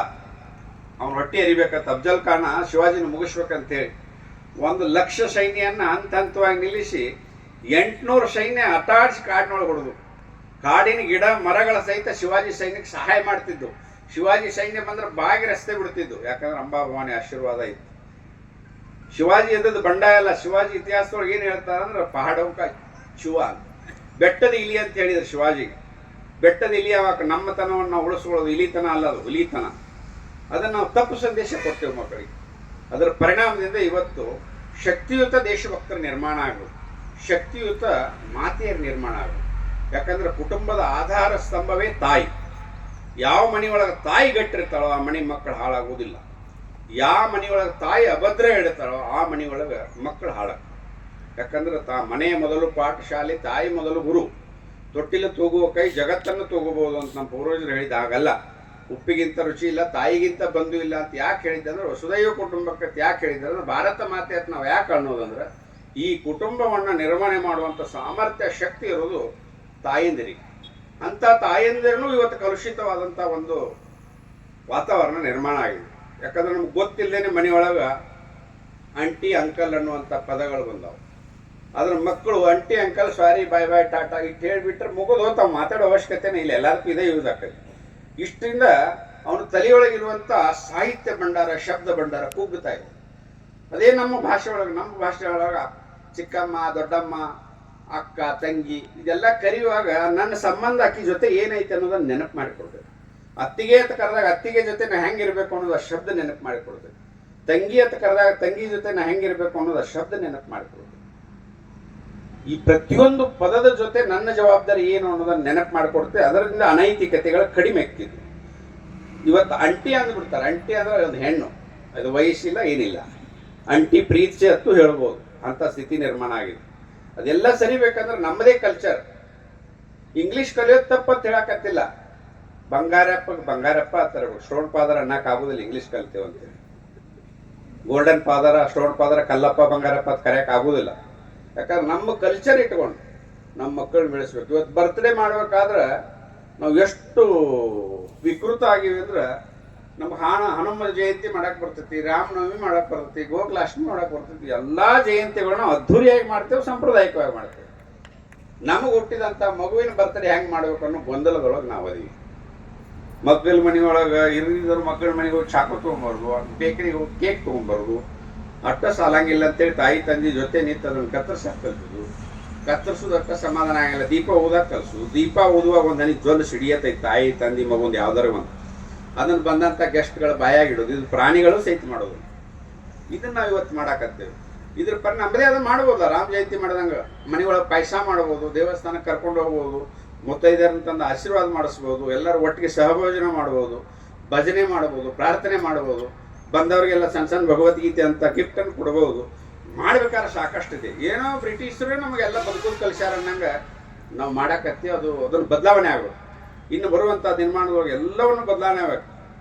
ಅವನು ಹೊಟ್ಟೆ ಎರಿಬೇಕಂತ ಅಫ್ಜಲ್ ಖಾನ ಶಿವಾಜಿನ ಮುಗಿಸ್ಬೇಕಂತೇಳಿ 1,00,000 ಸೈನ್ಯನ್ನ ಹಂತ ಹಂತವಾಗಿ ನಿಲ್ಲಿಸಿ 800 ಸೈನ್ಯ ಅಟಾಡಿಸಿ ಕಾಡಿನೊಳಗೆ ಹೊಡೆದು, ಕಾಡಿನ ಗಿಡ ಮರಗಳ ಸಹಿತ ಶಿವಾಜಿ ಸೈನ್ಯಕ್ಕೆ ಸಹಾಯ ಮಾಡ್ತಿದ್ದು. ಶಿವಾಜಿ ಸೈನ್ಯ ಬಂದ್ರೆ ಬಾಗಿ ರಸ್ತೆ ಬಿಡ್ತಿದ್ದು, ಯಾಕಂದ್ರೆ ಅಂಬಾಭವಾನಿ ಆಶೀರ್ವಾದ ಇತ್ತು. ಶಿವಾಜಿ ಎದ್ದದ್ದು ಬಂಡಾಯ ಅಲ್ಲ. ಶಿವಾಜಿ ಇತಿಹಾಸದೊಳಗೆ ಏನು ಹೇಳ್ತಾರೆ ಅಂದ್ರೆ ಪಹಾಡೌಕ ಶಿವ ಅಂತ, ಬೆಟ್ಟದ ಇಲಿ ಅಂತ ಹೇಳಿದ್ರು ಶಿವಾಜಿಗೆ. ಬೆಟ್ಟದ ಇಲಿ ಯಾವಾಗ ನಮ್ಮತನವನ್ನು ನಾವು ಉಳಿಸ್ಕೊಳ್ಳೋದು, ಇಲಿತನ ಅಲ್ಲ, ಅದು ಹುಲಿತನ. ಅದನ್ನು ನಾವು ತಪ್ಪು ಸಂದೇಶ ಕೊಡ್ತೇವೆ ಮಕ್ಕಳಿಗೆ. ಅದರ ಪರಿಣಾಮದಿಂದ ಇವತ್ತು ಶಕ್ತಿಯುತ ದೇಶಭಕ್ತರ ನಿರ್ಮಾಣ ಆಗೋದು, ಶಕ್ತಿಯುತ ಮಾತೆಯರ ನಿರ್ಮಾಣ ಆಗೋದು. ಯಾಕಂದ್ರೆ ಕುಟುಂಬದ ಆಧಾರ ಸ್ತಂಭವೇ ತಾಯಿ. ಯಾವ ಮನೆಯೊಳಗೆ ತಾಯಿ ಗಟ್ಟಿರ್ತಾಳೋ ಆ ಮನೆ ಮಕ್ಕಳು ಹಾಳಾಗೋದಿಲ್ಲ. ಯಾವ ಮನೆಯೊಳಗೆ ತಾಯಿ ಅಭದ್ರ ಇಡ್ತಾಳೋ ಆ ಮನೆಯೊಳಗೆ ಮಕ್ಕಳು ಹಾಳಾಗ. ಯಾಕಂದ್ರೆ ಮನೆಯ ಮೊದಲು ಪಾಠಶಾಲೆ, ತಾಯಿ ಮೊದಲು ಗುರು. ತೊಟ್ಟಿಲು ತೂಗುವ ಕೈ ಜಗತ್ತನ್ನು ತೂಗಬಹುದು ಅಂತ ನಮ್ಮ ಪೂರ್ವಜರು ಹೇಳಿದಾಗಲ್ಲ. ಉಪ್ಪಿಗಿಂತ ರುಚಿ ಇಲ್ಲ, ತಾಯಿಗಿಂತ ಬಂಧು ಇಲ್ಲ ಅಂತ ಯಾಕೆ ಹೇಳಿದ್ದಂದ್ರೆ ವಸುದೈವ ಕುಟುಂಬಕ್ಕೆ ಯಾಕೆ ಹೇಳಿದ್ರೆ ಭಾರತ ಮಾತೆ ಅಂತ ನಾವು ಯಾಕೆ ಅನ್ನೋದಂದ್ರೆ ಈ ಕುಟುಂಬವನ್ನು ನಿರ್ವಹಣೆ ಮಾಡುವಂಥ ಸಾಮರ್ಥ್ಯ ಶಕ್ತಿ ಇರೋದು ತಾಯಂದಿರಿಗೆ. ಅಂಥ ತಾಯಂದಿರನು ಇವತ್ತು ಕಲುಷಿತವಾದಂಥ ಒಂದು ವಾತಾವರಣ ನಿರ್ಮಾಣ ಆಗಿದೆ. ಯಾಕಂದ್ರೆ ನಮ್ಗೆ ಗೊತ್ತಿಲ್ಲದೇನೆ ಮನೆಯೊಳಗೆ ಅಂಟಿ ಅಂಕಲ್ ಅನ್ನುವಂಥ ಪದಗಳು ಬಂದವು. ಅದ್ರ ಮಕ್ಕಳು ಅಂಟಿ ಅಂಕಲ್ ಸಾರಿ ಬಾಯ್ ಬಾಯ್ ಟಾಟಾ ಇಟ್ಟು ಹೇಳಿಬಿಟ್ರೆ ಮುಗಿದು ತಾವು ಮಾತಾಡೋ ಅವಶ್ಯಕತೆನೇ ಇಲ್ಲ, ಎಲ್ಲರಿಗೂ ಇದೇ ಯೂಸ್ ಆಗ್ತದೆ. ಇಷ್ಟರಿಂದ ಅವನು ತಲೆಯೊಳಗಿರುವಂಥ ಸಾಹಿತ್ಯ ಭಂಡಾರ, ಶಬ್ದ ಭಂಡಾರ ಕುಗ್ಗುತ್ತಾ ಇದೆ. ಅದೇ ನಮ್ಮ ಭಾಷೆ ಒಳಗೆ ಚಿಕ್ಕಮ್ಮ, ದೊಡ್ಡಮ್ಮ, ಅಕ್ಕ, ತಂಗಿ ಇದೆಲ್ಲ ಕರೆಯುವಾಗ ನನ್ನ ಸಂಬಂಧ ಅಕ್ಕಿ ಜೊತೆ ಏನೈತೆ ಅನ್ನೋದನ್ನ ನೆನಪು ಮಾಡಿಕೊಡ್ತೇವೆ. ಅತ್ತಿಗೆ ಅಂತ ಕರೆದಾಗ ಅತ್ತಿಗೆ ಜೊತೆ ನಾ ಹೆಂಗಿರ್ಬೇಕು ಅನ್ನೋದು ಆ ಶಬ್ದ ನೆನಪು ಮಾಡಿಕೊಡ್ತೇವೆ. ತಂಗಿ ಅಂತ ಕರೆದಾಗ ತಂಗಿ ಜೊತೆ ನಾ ಹೆಂಗಿರ್ಬೇಕು ಅನ್ನೋದು ಆ ಶಬ್ದ ನೆನಪು ಮಾಡಿಕೊಡ್ತೇವೆ. ಈ ಪ್ರತಿಯೊಂದು ಪದದ ಜೊತೆ ನನ್ನ ಜವಾಬ್ದಾರಿ ಏನು ಅನ್ನೋದನ್ನ ನೆನಪು ಮಾಡಿಕೊಡ್ತೇವೆ. ಅದರಿಂದ ಅನೈತಿಕತೆಗಳು ಕಡಿಮೆ ಆಗ್ತಿದ್ವು. ಇವತ್ತು ಅಂಟಿ ಅಂದ್ಬಿಡ್ತಾರೆ. ಅಂಟಿ ಅಂದ್ರೆ ಒಂದು ಹೆಣ್ಣು, ಅದು ವಯಸ್ಸಿಲ್ಲ, ಏನಿಲ್ಲ, ಅಂಟಿ ಪ್ರೀತಿ ಹತ್ತು ಹೇಳ್ಬೋದು, ಅಂತ ಸ್ಥಿತಿ ನಿರ್ಮಾಣ ಆಗಿದೆ. ಅದೆಲ್ಲ ಸರಿಬೇಕಂದ್ರೆ ನಮ್ಮದೇ ಕಲ್ಚರ್. ಇಂಗ್ಲಿಷ್ ಕಲಿಯೋದು ತಪ್ಪಂತ ಹೇಳಕತ್ತಿಲ್ಲ. ಬಂಗಾರಪ್ಪ ಅಂತಾರೆ, ಸ್ಟೋನ್ ಫಾದರ್ ಅನ್ನಕ್ ಆಗುದಿಲ್ಲ ಇಂಗ್ಲಿಷ್ ಕಲಿತೇವೆ ಅಂತೇಳಿ. ಗೋಲ್ಡನ್ ಫಾದರ, ಸ್ಟೋನ್ ಫಾದರ, ಕಲ್ಲಪ್ಪ, ಬಂಗಾರಪ್ಪ ಅಂತ ಕರೆಯಕ್ ಆಗುದಿಲ್ಲ. ಯಾಕಂದ್ರೆ ನಮ್ಮ ಕಲ್ಚರ್ ಇಟ್ಕೊಂಡು ನಮ್ಮ ಮಕ್ಕಳು ಬೆಳೆಸ್ಬೇಕು. ಇವತ್ತು ಬರ್ತ್ಡೇ ಮಾಡ್ಬೇಕಾದ್ರೆ ನಾವು ಎಷ್ಟು ವಿಕೃತ ಆಗಿವಿ ಅಂದ್ರೆ ನಮ್ಗೆ ಹನುಮ ಜಯಂತಿ ಮಾಡಕ್ ಬರ್ತೈತಿ, ರಾಮನವಮಿ ಮಾಡಕ್ ಬರ್ತೈತಿ, ಗೋಕುಲಾಷ್ಟಮಿ ಮಾಡಕ್ ಬರ್ತೈತಿ. ಎಲ್ಲಾ ಜಯಂತಿಗಳನ್ನ ಅದ್ಧೂರಿಯಾಗಿ ಮಾಡ್ತೇವೆ, ಸಾಂಪ್ರದಾಯಿಕವಾಗಿ ಮಾಡ್ತೇವೆ. ನಮಗೆ ಹುಟ್ಟಿದಂಥ ಮಗುವಿನ ಬರ್ತಡೇ ಹೆಂಗೆ ಮಾಡ್ಬೇಕು ಅನ್ನೋ ಗೊಂದಲದೊಳಗೆ ನಾವು ಅದೀವಿ. ಮಕ್ಕಳ ಮನೆಯೊಳಗೆ ಇರಿದವ್ರು ಮಕ್ಕಳ ಮನೆಗೆ ಹೋಗಿ ಚಾಕು ತೊಗೊಂಬಾರ್ದು, ಬೇಕರಿಗೆ ಹೋಗಿ ಕೇಕ್ ತೊಗೊಂಬಾರ್ದು. ಅಟ್ಟ ಸಾಲಂಗಿಲ್ಲ ಅಂತೇಳಿ ತಾಯಿ ತಂದೆ ಜೊತೆ ನಿಂತು ಅದನ್ನು ಕತ್ತರಿಸಕ್ಕೆ ಕಲ್ಸುದು. ಕತ್ತರಿಸೋದು ಅಟ್ಟ ಸಮಾಧಾನ ಆಗಿಲ್ಲ, ದೀಪ ಊದಕ್ಕೆ ಕಲ್ಸು. ದೀಪ ಊದುವಾಗ ಒಂದು ನನಗೆ ಜೊಲ್ಲು ಸಿಡಿಯತೈತಿ ತಾಯಿ ತಂದೆ ಮಗೊಂದು ಯಾವ್ದಾರು ಒಂದು. ಅದನ್ನು ಬಂದಂಥ ಗೆಸ್ಟ್ಗಳ ಬಾಯಾಗಿಡೋದು, ಇದು ಪ್ರಾಣಿಗಳು ಸಹಿತ ಮಾಡೋದು. ಇದನ್ನ ನಾವು ಇವತ್ತು ಮಾಡಾಕತ್ತೇವೆ. ಇದ್ರ ನಮ್ಮದೇ ಅದನ್ನು ಮಾಡ್ಬೋದಲ್ಲ. ರಾಮ ಜಯಂತಿ ಮಾಡಿದಂಗೆ ಮನೆಯೊಳಗೆ ಪಾಯಸ ಮಾಡ್ಬೋದು, ದೇವಸ್ಥಾನಕ್ಕೆ ಕರ್ಕೊಂಡು ಹೋಗ್ಬೋದು, ಮುತ್ತೈದೆಯರಂತಂದು ಆಶೀರ್ವಾದ ಮಾಡಿಸ್ಬೋದು, ಎಲ್ಲರೂ ಒಟ್ಟಿಗೆ ಸಹಭೋಜನ ಮಾಡ್ಬೋದು, ಭಜನೆ ಮಾಡ್ಬೋದು, ಪ್ರಾರ್ಥನೆ ಮಾಡ್ಬೋದು, ಬಂದವರಿಗೆಲ್ಲ ಸಣ್ಣ ಸಣ್ಣ ಭಗವದ್ಗೀತೆ ಅಂತ ಗಿಫ್ಟನ್ನು ಕೊಡ್ಬೋದು. ಮಾಡ್ಬೇಕಾದ್ರೆ ಸಾಕಷ್ಟಿದೆ. ಏನೋ ಬ್ರಿಟಿಷರು ನಮಗೆಲ್ಲ ಬದುಕೋದು ಕಲಿಸ್ಯಾರ ಅನ್ನಂಗೆ ನಾವು ಮಾಡಾಕತ್ತೀವಿ. ಅದನ್ನು ಬದಲಾವಣೆ ಆಗೋದು. ಇನ್ನು ಬರುವಂಥ ದಿನಮಾನದೊಳಗೆ ಎಲ್ಲವನ್ನು ಬದಲಾವಣೆ ಆಗಬೇಕು.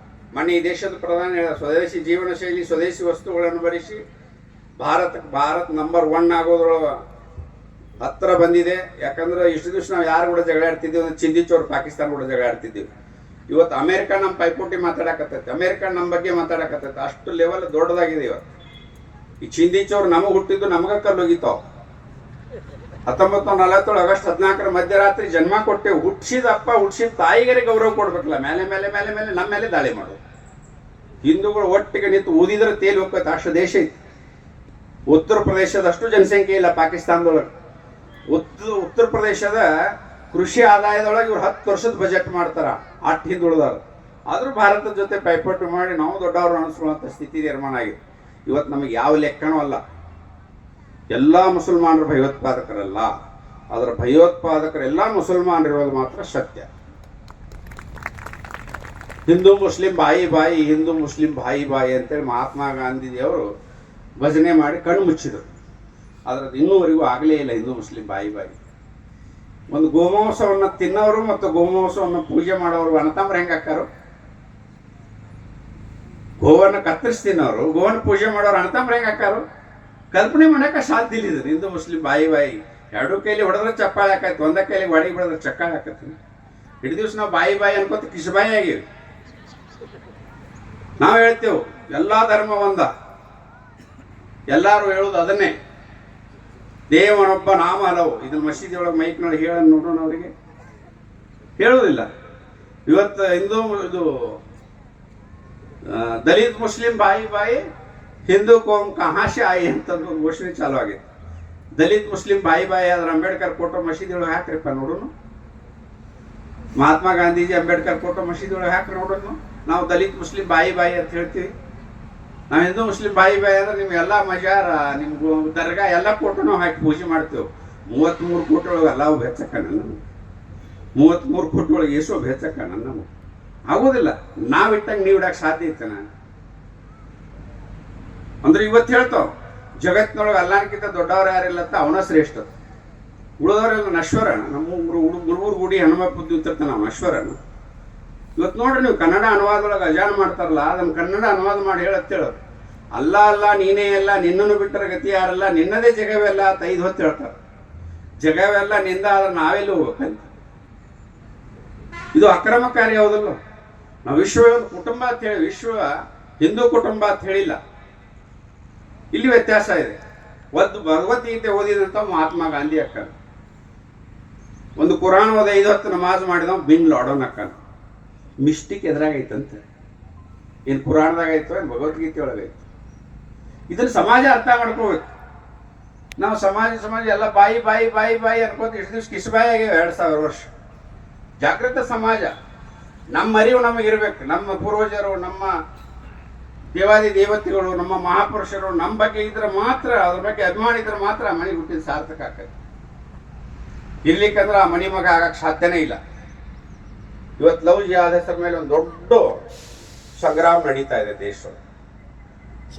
ಮೊನ್ನೆ ಈ ದೇಶದ ಪ್ರಧಾನಿ ಸ್ವದೇಶಿ ಜೀವನ ಶೈಲಿ, ಸ್ವದೇಶಿ ವಸ್ತುಗಳನ್ನು ಭರಿಸಿ ಭಾರತ್ ನಂಬರ್ 1 ಆಗೋದ್ರೊಳಗೆ ಹತ್ತಿರ ಬಂದಿದೆ. ಯಾಕಂದ್ರೆ ಇಷ್ಟು ದಿವಸ ನಾವು ಯಾರು ಕೂಡ ಜಗಳ ಆಡ್ತಿದ್ದೀವಿ ಅಂದ್ರೆ ಚಿಂದಿಚೋರು ಪಾಕಿಸ್ತಾನ ಕೂಡ ಜಗಳ ಆಡ್ತಿದ್ದೀವಿ. ಇವತ್ತು ಅಮೇರಿಕ ನಮ್ಮ ಪೈಪೋಟಿ ಮಾತಾಡಕತ್ತೈತೆ, ಅಮೇರಿಕ ನಮ್ಮ ಬಗ್ಗೆ ಮಾತಾಡಕತ್ತೈತೆ. ಅಷ್ಟು ಲೆವೆಲ್ ದೊಡ್ಡದಾಗಿದೆ ಇವತ್ತು. ಈ ಚಿಂದಿಚೋರು ನಮಗೆ ಹುಟ್ಟಿದ್ದು ನಮಗ ಕಲ್ಲೋಗಿತ್ತಾವ. 1947 ಆಗಸ್ಟ್ 14 ಮಧ್ಯರಾತ್ರಿ ಜನ್ಮ ಕೊಟ್ಟೆ. ಹುಟ್ಟಿಸಿದ ಅಪ್ಪ, ಹುಟ್ಟಿಸಿದ ತಾಯಿಗರೆ ಗೌರವ ಕೊಡ್ಬೇಕಲ್ಲ. ಮೇಲೆ ಮೇಲೆ ಮೇಲೆ ಮೇಲೆ ನಮ್ಮ ಮೇಲೆ ದಾಳಿ ಮಾಡೋದು. ಹಿಂದೂಗಳು ಒಟ್ಟಿಗೆ ನಿಂತು ಊದಿದ್ರೆ ತೇಲಿ ಹೋಗ್ತೈತೆ, ಅಷ್ಟು ದೇಶ ಐತಿ. ಉತ್ತರ ಪ್ರದೇಶದಷ್ಟು ಜನಸಂಖ್ಯೆ ಇಲ್ಲ ಪಾಕಿಸ್ತಾನದೊಳಗೆ. ಉತ್ತರ ಪ್ರದೇಶದ ಕೃಷಿ ಆದಾಯದೊಳಗೆ ಇವ್ರು 10 ವರ್ಷದ ಬಜೆಟ್ ಮಾಡ್ತಾರ, ಅಷ್ಟು ಹಿಂದುಳಿದಾರ. ಆದರೂ ಭಾರತದ ಜೊತೆ ಪೈಪೋಟಿ ಮಾಡಿ ನಾವು ದೊಡ್ಡವರು ಅನಿಸ್ಕೊಳ್ಳುವಂಥ ಸ್ಥಿತಿ ನಿರ್ಮಾಣ ಆಗಿದೆ. ಇವತ್ತು ನಮಗೆ ಯಾವ ಲೆಕ್ಕನೂ ಅಲ್ಲ. ಎಲ್ಲ ಮುಸಲ್ಮಾನರು ಭಯೋತ್ಪಾದಕರಲ್ಲ, ಅದರ ಭಯೋತ್ಪಾದಕರೆಲ್ಲ ಮುಸಲ್ಮಾನರಿರೋದು ಮಾತ್ರ ಸತ್ಯ. ಹಿಂದೂ ಮುಸ್ಲಿಂ ಬಾಯಿ ಬಾಯಿ, ಹಿಂದೂ ಮುಸ್ಲಿಂ ಬಾಯಿ ಬಾಯಿ ಅಂತೇಳಿ ಮಹಾತ್ಮ ಗಾಂಧೀಜಿಯವರು ಭಜನೆ ಮಾಡಿ ಕಣ್ಣು ಮುಚ್ಚಿದರು. ಅದ್ರದ್ದು ಇನ್ನೂವರೆಗೂ ಆಗಲೇ ಇಲ್ಲ ಹಿಂದೂ ಮುಸ್ಲಿಂ ಬಾಯಿ ಬಾಯಿ. ಒಂದು ಗೋಮಾಂಸವನ್ನು ತಿನ್ನೋರು ಮತ್ತು ಗೋಮಾಂಸವನ್ನು ಪೂಜೆ ಮಾಡೋರು ಅಣ್ಣತಮ್ಮರು ಹೆಂಗೆ ಹಾಕಾರು? ಗೋವನ್ನು ಕತ್ತರಿಸಿ ತಿನ್ನೋರು, ಗೋವನ್ನು ಪೂಜೆ ಮಾಡೋರು ಅಣ್ಣತಮ್ಮರು ಹೆಂಗೆ ಹಾಕಾರು? ಕಲ್ಪನೆ ಮಾಡೋಕೆ ಸಾಧ್ಯ ಇಲ್ಲ. ಇದು ಹಿಂದೂ ಮುಸ್ಲಿಂ ಬಾಯಿ ಬಾಯಿ. ಎರಡೂ ಕೈಲಿ ಹೊಡೆದ್ರೆ ಚಪ್ಪಾಳೆ ಹಾಕೈತಿ, ಒಂದೇ ಕೈಲಿ ಹೊಡಿಗೆ ಬಿಡಿದ್ರೆ ಚಕ್ಕಾಳೆ ಹಾಕತ್ತೀನಿ. ಇಡೀ ದಿವಸ ನಾವು ಬಾಯಿ ಬಾಯಿ ಅನ್ಕೋತ ಕಿಸಬಾಯಿ ಆಗಿವಿ. ನಾವು ಹೇಳ್ತೇವೆ ಎಲ್ಲ ಧರ್ಮ ಒಂದ, ಎಲ್ಲರೂ ಹೇಳೋದು ಅದನ್ನೇ, ದೇವನೊಬ್ಬ ನಾಮ ಹಲವು. ಇದನ್ನ ಮಸೀದಿ ಒಳಗೆ ಮೈಕ್ನೊಳಗೆ ಹೇಳ ನೋಡೋಣ, ಅವರಿಗೆ ಹೇಳುವುದಿಲ್ಲ. ಇವತ್ತು ಹಿಂದೂ ಇದು ದಲಿತ್ ಮುಸ್ಲಿಂ ಬಾಯಿ ಬಾಯಿ, ಹಿಂದೂ ಕೋಮ್ ಕಹಾಶೆ ಆಯಿ ಅಂತಂದು ಒಂದು ಘೋಷಣೆ ಚಾಲು ಆಗಿದೆ. ದಲಿತ್ ಮುಸ್ಲಿಂ ಬಾಯಿ ಬಾಯಿ ಆದ್ರೆ ಅಂಬೇಡ್ಕರ್ ಫೋಟೋ ಮಸೀದಿ ಒಳಗೆ ಹಾಕ್ರಿಪ್ಪ ನೋಡೋಣ. ಮಹಾತ್ಮ ಗಾಂಧೀಜಿ ಅಂಬೇಡ್ಕರ್ ಫೋಟೋ ಮಸೀದಿ ಒಳಗೆ ಹಾಕಿ ನೋಡೋಣ. ನಾವು ದಲಿತ್ ಮುಸ್ಲಿಂ ಬಾಯಿ ಬಾಯಿ ಅಂತ ಹೇಳ್ತೀವಿ. ನಾವು ಹಿಂದೂ ಮುಸ್ಲಿಂ ಬಾಯಿ ಬಾಯಿ ಅಂದ್ರೆ ನಿಮ್ಗೆಲ್ಲ ಮಜಾರ, ನಿಮ್ಗೆ ದರ್ಗಾ ಎಲ್ಲ ಫೋಟೋ ನಾವು ಹಾಕಿ ಪೂಜೆ ಮಾಡ್ತೇವೆ. 33 ಕೋಟಿ ಒಳಗೆ ಎಲ್ಲ ಬೆಚ್ಚಕ್ಕ ನನ್ನ 33 ಕೋಟಿ ಒಳಗೆ ಎಷ್ಟೋ ಬೆಚ್ಚಕ್ಕ ನನ್ನ ಆಗೋದಿಲ್ಲ. ನಾವಿಟ್ಟಂಗೆ ನೀವು ಇಡಕ್ಕೆ ಸಾಧ್ಯ ಐತೆ ನಾನು ಅಂದ್ರೆ ಇವತ್ತು ಹೇಳ್ತಾವ ಜಗತ್ತಿನೊಳಗೆ ಅಲ್ಲಾನಕ್ಕಿಂತ ದೊಡ್ಡವ್ರು ಯಾರಿಲ್ಲ ಅಂತ ಅವನ ಶ್ರೇಷ್ಠ. ಉಳಿದವರೆಲ್ಲ ನಶ್ವರನ. ನಮ್ಮ ಗುರುಗುರು ಗುಡಿ ಹನುಮ ಬುದ್ಧಿ ಉತ್ತರ್ತಾನೆ ನಾವು ನಶ್ವರನ. ಇವತ್ತು ನೋಡ್ರಿ ನೀವು ಕನ್ನಡ ಅನುವಾದದೊಳಗೆ ಅಜಾನ ಮಾಡ್ತಾರಲ್ಲ, ಅದನ್ನು ಕನ್ನಡ ಅನುವಾದ ಮಾಡಿ ಹೇಳತ್ತೇಳೋರು. ಅಲ್ಲ ಅಲ್ಲ ನೀನೇ ಎಲ್ಲ, ನಿನ್ನನ್ನು ಬಿಟ್ಟರೆ ಗತಿ ಯಾರಲ್ಲ, ನಿನ್ನದೇ ಜಗವೆಲ್ಲ ಅಂತ 5 ಹೊತ್ತು ಹೇಳ್ತಾರೆ. ಜಗವೆಲ್ಲ ನಿಂದ ಆದ್ರೆ ನಾವೆಲ್ಲಿ ಹೋಗ್ಬೇಕಂತ. ಇದು ಅಕ್ರಮಕಾರಿ ಹೌದಲ್ಲ. ನಾವು ವಿಶ್ವ ಒಂದು ಕುಟುಂಬ ಅಂತ ಹೇಳಿ, ವಿಶ್ವ ಹಿಂದೂ ಕುಟುಂಬ ಅಂತ ಹೇಳಿಲ್ಲ. ಇಲ್ಲಿ ವ್ಯತ್ಯಾಸ ಇದೆ. ಒಂದು ಭಗವದ್ಗೀತೆ ಓದಿದಂಥ ಮಹಾತ್ಮ ಗಾಂಧಿ ಅಕ್ಕನ, ಒಂದು ಕುರಾನ್ ಓದ 5 ಹೊತ್ತು ನಮಾಜ್ ಮಾಡಿದವ ಬಿನ್ ಲಾಡೋನ್ ಅಕ್ಕನ. ಮಿಸ್ಟಿಕ್ ಎದುರಾಗೈತಂತೆ. ಏನು ಕುರಾನ್ದಾಗ ಆಯ್ತು, ಏನು ಭಗವದ್ಗೀತೆ ಒಳಗಾಯ್ತು. ಇದನ್ನ ಸಮಾಜ ಅರ್ಥ ಮಾಡ್ಕೋಬೇಕು. ನಾವು ಸಮಾಜ ಎಲ್ಲ ಬಾಯಿ ಬಾಯಿ ಬಾಯಿ ಬಾಯಿ ಅನ್ಕೋತ ಇಷ್ಟು ದಿವ್ಸ ಕಿಸಬಾಯಿ ಆಗ್ಯಾವ 2000 ವರ್ಷ. ಜಾಗೃತ ಸಮಾಜ. ನಮ್ಮ ಅರಿವು ನಮಗಿರ್ಬೇಕು. ನಮ್ಮ ಪೂರ್ವಜರು, ನಮ್ಮ ದೇವಾದಿ ದೇವತೆಗಳು, ನಮ್ಮ ಮಹಾಪುರುಷರು ನಮ್ಮ ಬಗ್ಗೆ ಇದ್ರೆ ಮಾತ್ರ, ಅದ್ರ ಬಗ್ಗೆ ಅಭಿಮಾನ ಇದ್ರೆ ಮಾತ್ರ ಆ ಮನೆ ಹುಟ್ಟಿದ ಸಾರ್ಥಕ ಆಕೈತಿ. ಇರ್ಲಿಕ್ಕಂದ್ರೆ ಆ ಮನಿ ಮಗ ಆಗಕ್ಕೆ ಸಾಧ್ಯನೇ ಇಲ್ಲ. ಇವತ್ತು ಲವ್ ಜಿಹಾದ್ ಹೆಸರ ಮೇಲೆ ಒಂದು ದೊಡ್ಡ ಸಂಗ್ರಾಮ ನಡೀತಾ ಇದೆ ದೇಶದಲ್ಲಿ.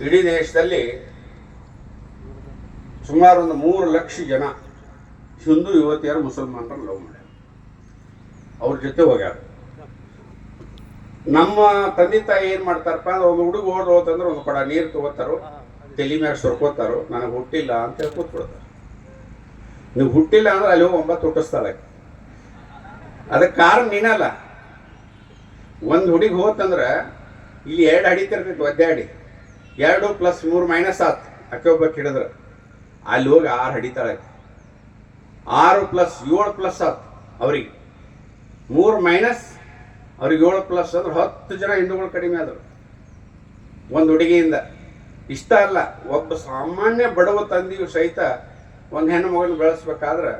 ಇಡೀ ದೇಶದಲ್ಲಿ ಸುಮಾರು ಒಂದು 3 ಲಕ್ಷ ಜನ ಹಿಂದೂ ಯುವತಿಯರು ಮುಸಲ್ಮಾನರು ಲವ್ ಮಾಡ್ಯಾರ, ಅವ್ರ ಜೊತೆ ಹೋಗ್ಯಾರ. ನಮ್ಮ ತಂದೆ ತಾಯಿ ಏನ್ ಮಾಡ್ತಾರಪ್ಪ ಅಂದ್ರೆ, ಒಂದು ಹುಡುಗ ಹೋತಂದ್ರೆ ಒಂದು ಕೊಡ ನೀರು ತಗೋತಾರೋ, ತಲೆ ಮ್ಯಾಗ ಸುರ್ಕೋತಾರೋ, ನನಗೆ ಹುಟ್ಟಿಲ್ಲ ಅಂತ ಹೇಳಿ ಕೂತ್ಬಿಡ್ತಾರೆ. ನೀವು ಹುಟ್ಟಿಲ್ಲ ಅಂದ್ರೆ ಅಲ್ಲಿ ಹೋಗಿ 9 ಹುಟ್ಟಿಸ್ತಾಳೆ. ಅದಕ್ಕೆ ಕಾರಣ ನೀನಲ್ಲ. ಒಂದು ಹುಡುಗಿ ಹೋತಂದ್ರೆ ಇಲ್ಲಿ 2 ಅಡಿತಿರ್ತೈತಿ, ಒದ್ದೆ 2 + 3 - 7 ಅಕ್ಕೆ ಒಬ್ಬಕ್ಕೆ ಹಿಡಿದ್ರೆ ಅಲ್ಲಿ ಹೋಗಿ 6 ಅಡಿತಾಳೆ. 6 + 7 + 7 ಅವ್ರಿಗೆ 3 - ಅವ್ರಿಗೆ 7 + ಅಂದ್ರೆ 10 ಜನ ಹಿಂದೂಗಳು ಕಡಿಮೆ ಆದರು ಒಂದು ಹುಡುಗಿಯಿಂದ. ಇಷ್ಟ ಅಲ್ಲ, ಒಬ್ಬ ಸಾಮಾನ್ಯ ಬಡವ ತಂದೆಯು ಸಹಿತ ಒಂದು ಹೆಣ್ಣು ಮಗನ ಬೆಳೆಸ್ಬೇಕಾದ್ರೆ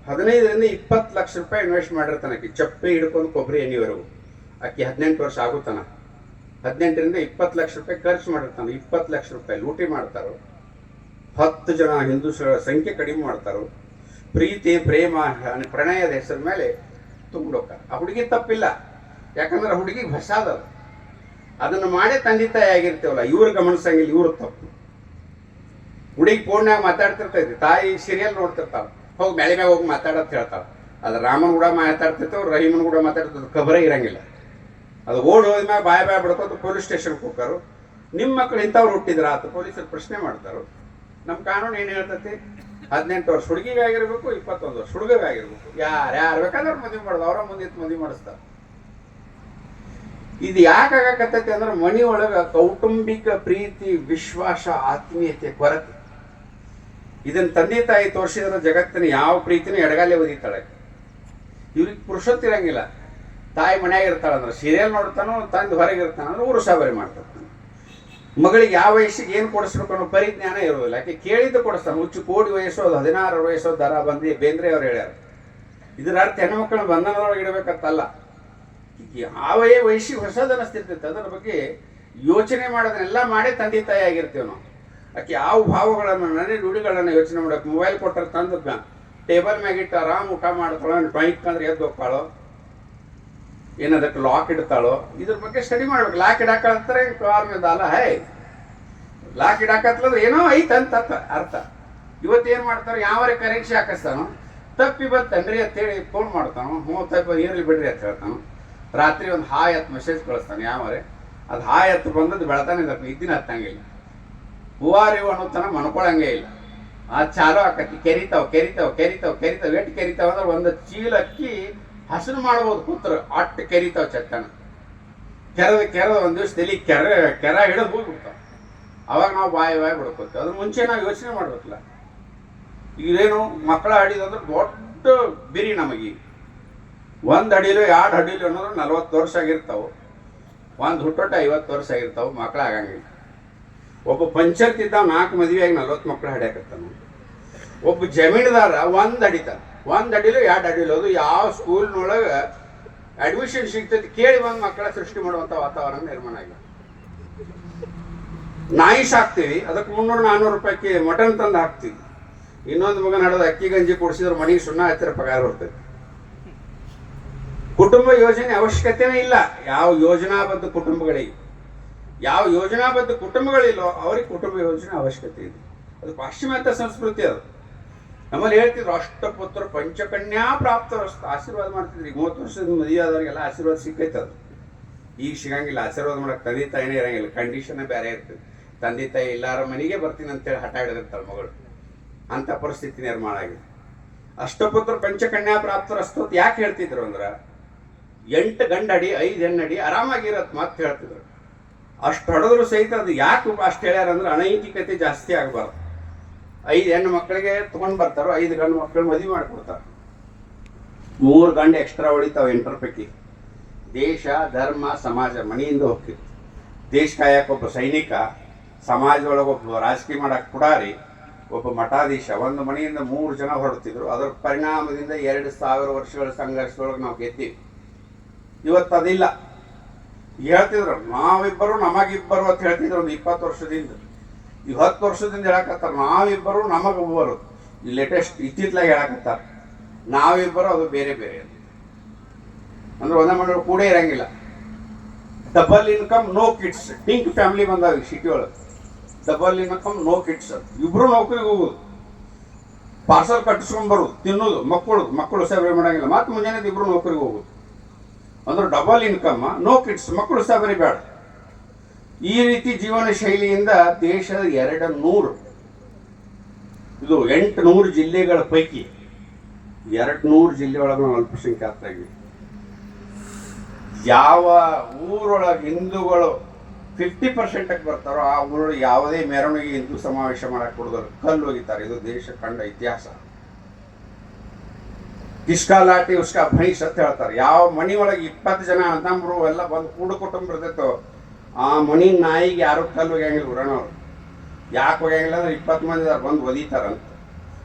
15ರಿಂದ 20 ಲಕ್ಷ ರೂಪಾಯಿ ಇನ್ವೆಸ್ಟ್ ಮಾಡಿರ್ತಾನೆ. ಆಕಿ ಚಪ್ಪೆ ಹಿಡ್ಕೊಂಡು ಕೊಬ್ಬರಿ ಎಣ್ಣೆವರೆಗೂ. ಆಕಿ 18 ವರ್ಷ ಆಗುತ್ತಾನ. 18ರಿಂದ 20 ಲಕ್ಷ ರೂಪಾಯಿ ಖರ್ಚು ಮಾಡಿರ್ತಾನೆ. 20 ಲಕ್ಷ ರೂಪಾಯಿ ಲೂಟಿ ಮಾಡ್ತಾರೋ. 10 ಜನ ಹಿಂದೂ ಸಂಖ್ಯೆ ಕಡಿಮೆ ಮಾಡ್ತಾರೋ. ಪ್ರೀತಿ ಪ್ರೇಮ ಪ್ರಣಯದ ಹೆಸರ ಮೇಲೆ ತುಂಬಿಡೋಕ್ಕಾರ. ಆ ಹುಡುಗಿ ತಪ್ಪಿಲ್ಲ, ಯಾಕಂದ್ರೆ ಹುಡುಗಿಗೆ ಹೊಸಾದಲ್ಲ. ಅದನ್ನು ಮಾಡೇ ತಂದೆ ತಾಯಿ ಆಗಿರ್ತೇವಲ್ಲ, ಇವ್ರು ಗಮನಿಸಂಗಿಲ್ಲ, ಇವ್ರು ತಪ್ಪು. ಹುಡುಗಿ ಫೋನ್ಯಾಗ ಮಾತಾಡ್ತಿರ್ತೈತಿ, ತಾಯಿ ಸೀರಿಯಲ್ ನೋಡ್ತಿರ್ತಾವ, ಹೋಗಿ ಮೇಲೆ ಮ್ಯಾಗ ಹೋಗಿ ಮಾತಾಡತ್ ಹೇಳ್ತಾವ. ಅದು ರಾಮನ್ ಕೂಡ ಮಾತಾಡ್ತಿರ್ತೇವೆ, ರಹೀಮನ್ ಕೂಡ ಮಾತಾಡ್ತಿರ್ತ, ಖಬರೇ ಇರಂಗಿಲ್ಲ. ಅದು ಓಡ್ ಹೋದ್ಮ್ಯಾಗ ಬಾಯ್ ಬಿಡ್ಕೋತ ಪೊಲೀಸ್ ಸ್ಟೇಷನ್ಗೆ ಹೋಗ್ತಾರೋ. ನಿಮ್ಮ ಮಕ್ಕಳು ಇಂಥವ್ರು ಹುಟ್ಟಿದ್ರ ಆತ ಪೊಲೀಸರು ಪ್ರಶ್ನೆ ಮಾಡ್ತಾರೋ. ನಮ್ಮ ಕಾನೂನು ಏನು ಹೇಳ್ತೈತಿ? 18 ವರ್ಷ ಹುಡುಗಿಗಾಗಿರ್ಬೇಕು, 21 ವರ್ಷ ಹುಡುಗಗಾಗಿರ್ಬೇಕು. ಯಾರು ಬೇಕಾದ್ರೆ ಮದುವೆ ಮಾಡೋದು, ಅವರ ಮುಂದೆ ಮದುವೆ ಮಾಡಿಸ್ತಾರೆ. ಇದು ಯಾಕೆ ಆಗಾಕತ್ತೈತಿ ಅಂದ್ರೆ, ಮನಿ ಒಳಗೆ ಕೌಟುಂಬಿಕ ಪ್ರೀತಿ, ವಿಶ್ವಾಸ, ಆತ್ಮೀಯತೆ ಕೊರತೆ. ಇದನ್ನ ತಂದೆ ತಾಯಿ ತೋರಿಸಿದ್ರೆ ಜಗತ್ತಿನ ಯಾವ ಪ್ರೀತಿನೂ ಎಡಗಾಲೆ ಒದಿತಾಳೆ. ಇವ್ರಿಗೆ ಪುರುಷತ್ವ ಇರಂಗಿಲ್ಲ. ತಾಯಿ ಮನ್ಯಾಗ ಇರ್ತಾಳಂದ್ರೆ ಸೀರಿಯಲ್ ನೋಡ್ತಾನೋ, ತಂದು ಹೊರಗೆ ಇರ್ತಾನಂದ್ರೆ ಊರು ಸಾಬರಿ ಮಾಡ್ತಿರ್ತಾನೆ. ಮಗಳಿಗೆ ಯಾವ ವಯಸ್ಸಿಗೆ ಏನು ಕೊಡಿಸ್ಬೇಕು ಅನ್ನೋ ಪರಿಜ್ಞಾನ ಇರೋದಿಲ್ಲ. ಯಾಕೆ ಕೇಳಿದ್ದು ಕೊಡಿಸ್ತಾನೆ. ಹುಚ್ಚು ಕೋಡಿ ವಯಸ್ಸು, 16 ವಯಸ್ಸು ದರ ಬಂದು ಬೇಂದ್ರೆ ಅವ್ರು ಹೇಳ್ಯಾರ. ಇದರ ಅರ್ಥ ಹೆಣ್ಮಕ್ಳನ್ನ ಬಂಧನದೊಳಗೆ ಇಡಬೇಕಂತಲ್ಲ. ಯಾವ ವಯಸ್ಸಿಗೆ ಹೊಸದು ಅನ್ನಿಸ್ತಿರ್ತೈತೆ ಅದರ ಬಗ್ಗೆ ಯೋಚನೆ ಮಾಡೋದನ್ನೆಲ್ಲ ಮಾಡೇ ತಂದೆ ತಾಯಿ ಆಗಿರ್ತೀವಿ ನಾವು. ಆಕೆ ಯಾವ ಭಾವಗಳನ್ನು ನಡೆ ನುಡಿಗಳನ್ನು ಯೋಚನೆ ಮಾಡೋಕೆ ಮೊಬೈಲ್ ಕೊಟ್ಟರೆ ತಂದು ಟೇಬಲ್ ಮ್ಯಾಗಿಟ್ಟು ಆರಾಮ್ ಊಟ ಮಾಡ್ತಾಳೋ, ಟೊಯ್ಕ್ ಅಂದ್ರೆ ಎದ್ದು ಹೋಗ್ತಾಳೋ, ಏನದಕ್ಕೆ ಲಾಕ್ ಇಡ್ತಾಳೋ, ಇದ್ರ ಬಗ್ಗೆ ಸ್ಟಡಿ ಮಾಡ್ಬೇಕು. ಲಾಕ್ ಇಡಾಕತ್ತಾರೆ ಕಾರ್ మీద ಅಲ್ಲ, ಹೇ ಲಾಕ್ ಇಡಾಕತ್ಲಂದ್ರೆ ಏನೋ ಐತೆ ಅಂತ ಅರ್ಥ. ಇವತ್ತೇನು ಮಾಡ್ತಾರೆ, ಯಾವರೇ ಕರೆನ್ಸಿ ಹಾಕಿಸ್ತಾನೋ, ತಪ್ಪಿ ಬತ್ತನ್ರಿ ಅಂತೇಳಿ ಫೋನ್ ಮಾಡ್ತಾನೋ, ತಪ್ಪಿ ಇರಲಿ ಬಿಡ್ರಿ ಅಂತ ಹೇಳ್ತಾನೋ, ರಾತ್ರಿ ಒಂದು ಹಾಯ್ ಹತ್ತು ಮೆಸೇಜ್ ಕಳಿಸ್ತಾನೆ ಯಾವರೇ, ಅದು ಹಾಯ್ ಹತ್ತು ಬಂದದ್ದು ಬೆಳತಾನೆ ಇದ್ದಿನ ಹತ್ತಂಗಿಲ್ಲ, ಹೂವಾರಿವು ಅನ್ನೋತನ ಮನ್ಕೊಳಂಗೇ ಇಲ್ಲ. ಅದು ಚಾಲು ಆಕತಿ, ಕೆರಿತಾವ್ ಎಟ್ಟು ಕೆರಿತಾವ ಅಂದ್ರೆ ಒಂದು ಚೀಲ ಅಕ್ಕಿ ಹಸನು ಮಾಡ್ಬೋದು ಕೂತ್ರು, ಅಟ್ಟು ಕೆರಿತಾವ್ ಚಟ್ಟಣ ಕೆರದ ಒಂದು ದಿವಸ ತಲೆ ಕೆರ ಹಿಡಿದು ಹೋಗ್ಬಿಡ್ತಾವ. ಅವಾಗ ನಾವು ಬಾಯಿ ಬಿಡ್ಕೋತೀವಿ. ಅದ್ರ ಮುಂಚೆ ನಾವು ಯೋಚನೆ ಮಾಡ್ಬೇಕಲ್ಲ. ಈಗೇನು ಮಕ್ಕಳ ಆಡಿದಂದ್ರೆ ದೊಡ್ಡ ಬಿರಿ ನಮಗೆ. 1 ಅಡಿಲು 2 ಅಡಿಲು ಅನ್ನೋದು 40 ವರ್ಷ ಆಗಿರ್ತಾವೆ, ಒಂದು ಹುಟ್ಟೊಟ್ಟ 50 ವರ್ಷ ಆಗಿರ್ತಾವೆ, ಮಕ್ಕಳು ಆಗಂಗಿಲ್ಲ. ಒಬ್ಬ ಪಂಚರ್ ತಿದ್ದಾವ 4 ಮದುವೆಯಾಗಿ 40 ಮಕ್ಕಳು ಹಡ್ಯಾಕತ್ತಾನ. ಒಬ್ಬ ಜಮೀನ್ದಾರ 1 ಅಡಿತಾನ, 1 ಅಡಿಲು 2 ಅಡಿಲು. ಅದು ಯಾವ ಸ್ಕೂಲ್ನೊಳಗೆ ಅಡ್ಮಿಷನ್ ಸಿಗ್ತೈತಿ ಕೇಳಿ ಬಂದು ಮಕ್ಕಳ ಸೃಷ್ಟಿ ಮಾಡುವಂಥ ವಾತಾವರಣ ನಿರ್ಮಾಣ ಆಗಿದೆ. ನಾಯಿ ಸಾಕ್ತೀವಿ, ಅದಕ್ಕೆ 300-400 ರೂಪಾಯಿಗೆ ಮಟನ್ ತಂದು ಹಾಕ್ತೀವಿ. ಇನ್ನೊಂದು ಮಗನ ಹಡೋದು ಅಕ್ಕಿ ಗಂಜಿ ಕೊಡಿಸಿದ್ರೆ ಮನೆಗೆ ಸುಣ್ಣ ಹತ್ತಿರ ಪಗಾರ ಬರ್ತೈತಿ. ಕುಟುಂಬ ಯೋಜನೆ ಅವಶ್ಯಕತೆನೇ ಇಲ್ಲ. ಯಾವ ಯೋಜನಾಬದ್ಧ ಕುಟುಂಬಗಳಿಲ್ಲೋ ಅವ್ರಿಗೆ ಕುಟುಂಬ ಯೋಜನೆ ಅವಶ್ಯಕತೆ ಇದೆ. ಅದು ಪಾಶ್ಚಿಮಾತ್ಯ ಸಂಸ್ಕೃತಿ. ಅದು ನಮ್ಮಲ್ಲಿ ಹೇಳ್ತಿದ್ರು ಅಷ್ಟಪುತ್ರ ಪಂಚಕನ್ಯಾ ಪ್ರಾಪ್ತರಸ್ತು, ಆಶೀರ್ವಾದ ಮಾಡ್ತಿದ್ರಿ. 30 ವರ್ಷದ ಮದುವೆ ಆದವ್ರಿಗೆಲ್ಲ ಆಶೀರ್ವಾದ ಸಿಕ್ಕೈತೆ. ಅದು ಈಗ ಸಿಗಂಗಿಲ್ಲ. ಆಶೀರ್ವಾದ ಮಾಡಕ್ಕೆ ತಂದೆ ತಾಯಿನೇ ಇರಂಗಿಲ್ಲ, ಕಂಡೀಷನ್ ಬೇರೆ ಇರ್ತದೆ. ತಂದೆ ತಾಯಿ ಎಲ್ಲಾರ ಮನೆಗೆ ಬರ್ತೀನಿ ಅಂತೇಳಿ ಹಠ ಹಿಡಿದಿರ್ತಾಳೆ ಮಗಳು. ಅಂಥ ಪರಿಸ್ಥಿತಿ ನಿರ್ಮಾಣ ಆಗಿದೆ. ಅಷ್ಟಪುತ್ರ ಪಂಚಕನ್ಯಾ ಪ್ರಾಪ್ತರಸ್ತು ಯಾಕೆ ಹೇಳ್ತಿದ್ರು ಅಂದ್ರೆ 8 ಗಂಡಡಿ 5 ಹೆಣ್ಣಡಿ ಆರಾಮಾಗಿರತ್ ಮಾತು ಹೇಳ್ತಿದ್ರು. ಅಷ್ಟು ಹೊಡೆದ್ರು ಸಹಿತ ಅದು ಯಾಕೆ ಅಷ್ಟು ಹೇಳ್ಯಾರಂದ್ರೆ ಅನೈತಿಕತೆ ಜಾಸ್ತಿ ಆಗಬಾರ್ದು. 5 ಹೆಣ್ಣು ಮಕ್ಕಳಿಗೆ ತೊಗೊಂಡು ಬರ್ತಾರೋ, 5 ಗಂಡು ಮಕ್ಕಳು ಮದುವೆ ಮಾಡಿಕೊಡ್ತಾರೆ. 3 ಗಂಡು ಎಕ್ಸ್ಟ್ರಾ ಹೊಡಿತಾವೆ 8 ಪೈಕಿ. ದೇಶ ಧರ್ಮ ಸಮಾಜ ಮನೆಯಿಂದ ಹೋಗ್ತಿತ್ತು. ದೇಶ ಕಾಯಕ್ಕೆ ಒಬ್ಬ ಸೈನಿಕ, ಸಮಾಜದೊಳಗೆ ಒಬ್ಬ ರಾಜಕೀಯ ಮಾಡಕ್ಕೆ ಪುಡಾರಿ, ಒಬ್ಬ ಮಠಾಧೀಶ. ಒಂದು ಮನೆಯಿಂದ 3 ಜನ ಹೊರಡ್ತಿದ್ರು. ಅದರ ಪರಿಣಾಮದಿಂದ 2000 ವರ್ಷಗಳ ಸಂಘರ್ಷದೊಳಗೆ ನಾವು ಗೆದ್ದೀವಿ. ಇವತ್ತು ಅದಿಲ್ಲ. ಹೇಳ್ತಿದ್ರು ನಾವಿಬ್ಬರು ನಮಗಿಬ್ಬರು ಅಂತ ಹೇಳ್ತಿದ್ರು ಒಂದು 20 ವರ್ಷದಿಂದ. ಈ 10 ವರ್ಷದಿಂದ ಹೇಳಕತ್ತಾರ ನಾವಿಬ್ಬರು ನಮಗೊಬ್ಬರು. ಈ ಲೇಟೆಸ್ಟ್ ಇತ್ತಿತ್ತಲಾಗಿ ಹೇಳಕತ್ತಾರ ನಾವಿಬ್ಬರು, ಅದು ಬೇರೆ ಬೇರೆ ಅಂದ್ರೆ ಒಂದೇ ಮನೆ ಕೂಡ ಇರಂಗಿಲ್ಲ. Double income no kids. DINK family ಬಂದಾಗ ಸಿಟಿ ಒಳಗೆ ಡಬಲ್ ಇನ್ಕಮ್ ನೋ ಕಿಡ್ಸ್. ಇಬ್ರು ನೌಕರಿಗೆ ಹೋಗುದು, ಪಾರ್ಸಲ್ ಕಟ್ಟಿಸ್ಕೊಂಡ್ಬರುದು, ತಿನ್ನೋದು, ಮಕ್ಕಳು ಸೇವೆ ಮಾಡಂಗಿಲ್ಲ. ಮತ್ತೆ ಮುಂಜಾನೆ ಇಬ್ರು ನೌಕರಿಗೆ ಹೋಗುದು. ಅಂದ್ರೆ ಡಬಲ್ ಇನ್ಕಮ್ ನೋ ಕಿಡ್ಸ್, ಮಕ್ಕಳು ಸಬರಿ ಬೇಡ. ಈ ರೀತಿ ಜೀವನ ಶೈಲಿಯಿಂದ ದೇಶದ 200 ಇದು 800 ಜಿಲ್ಲೆಗಳ ಪೈಕಿ 200 ಜಿಲ್ಲೆಯೊಳಗೆ ನಾವು ಅಲ್ಪಸಂಖ್ಯಾತರಾಗಿವಿ. ಯಾವ ಊರೊಳಗೆ ಹಿಂದೂಗಳು 50% ಬರ್ತಾರೋ ಆ ಊರೊಳಗೆ ಯಾವುದೇ ಮೆರವಣಿಗೆ ಹಿಂದೂ ಸಮಾವೇಶ ಮಾಡಕ್ಕೆ ಕೊಡೋರು ಕಲ್ಲು ಹೋಗಿತಾರೆ. ಇದು ದೇಶ ಕಂಡ ಇತಿಹಾಸ. ಕಿಸ್ಕಾ ಲಾಟಿ ಉಸ್ಕಾ ಭೈಸ್ ಅಂತ ಹೇಳ್ತಾರೆ. ಯಾವ ಮನಿ ಒಳಗೆ 20 ಜನ ಅಣ್ಣತಮ್ಮರು ಎಲ್ಲ ಬಂದು ಕೂಡು ಕುಟುಂಬ ಇರ್ತೈತೋ ಆ ಮನಿ ನಾಯಿಗೆ ಯಾರು ಕಲ್ಲು ಹೋಗ್ಯಾಂಗಿಲ್ಲ. ಊರನವ್ರು ಯಾಕೆ ಹೋಗ್ಯಾಂಗಿಲ್ಲ ಅಂದ್ರೆ 20 ಮಂದಿ ಬಂದು ಒದಿತಾರಂತ.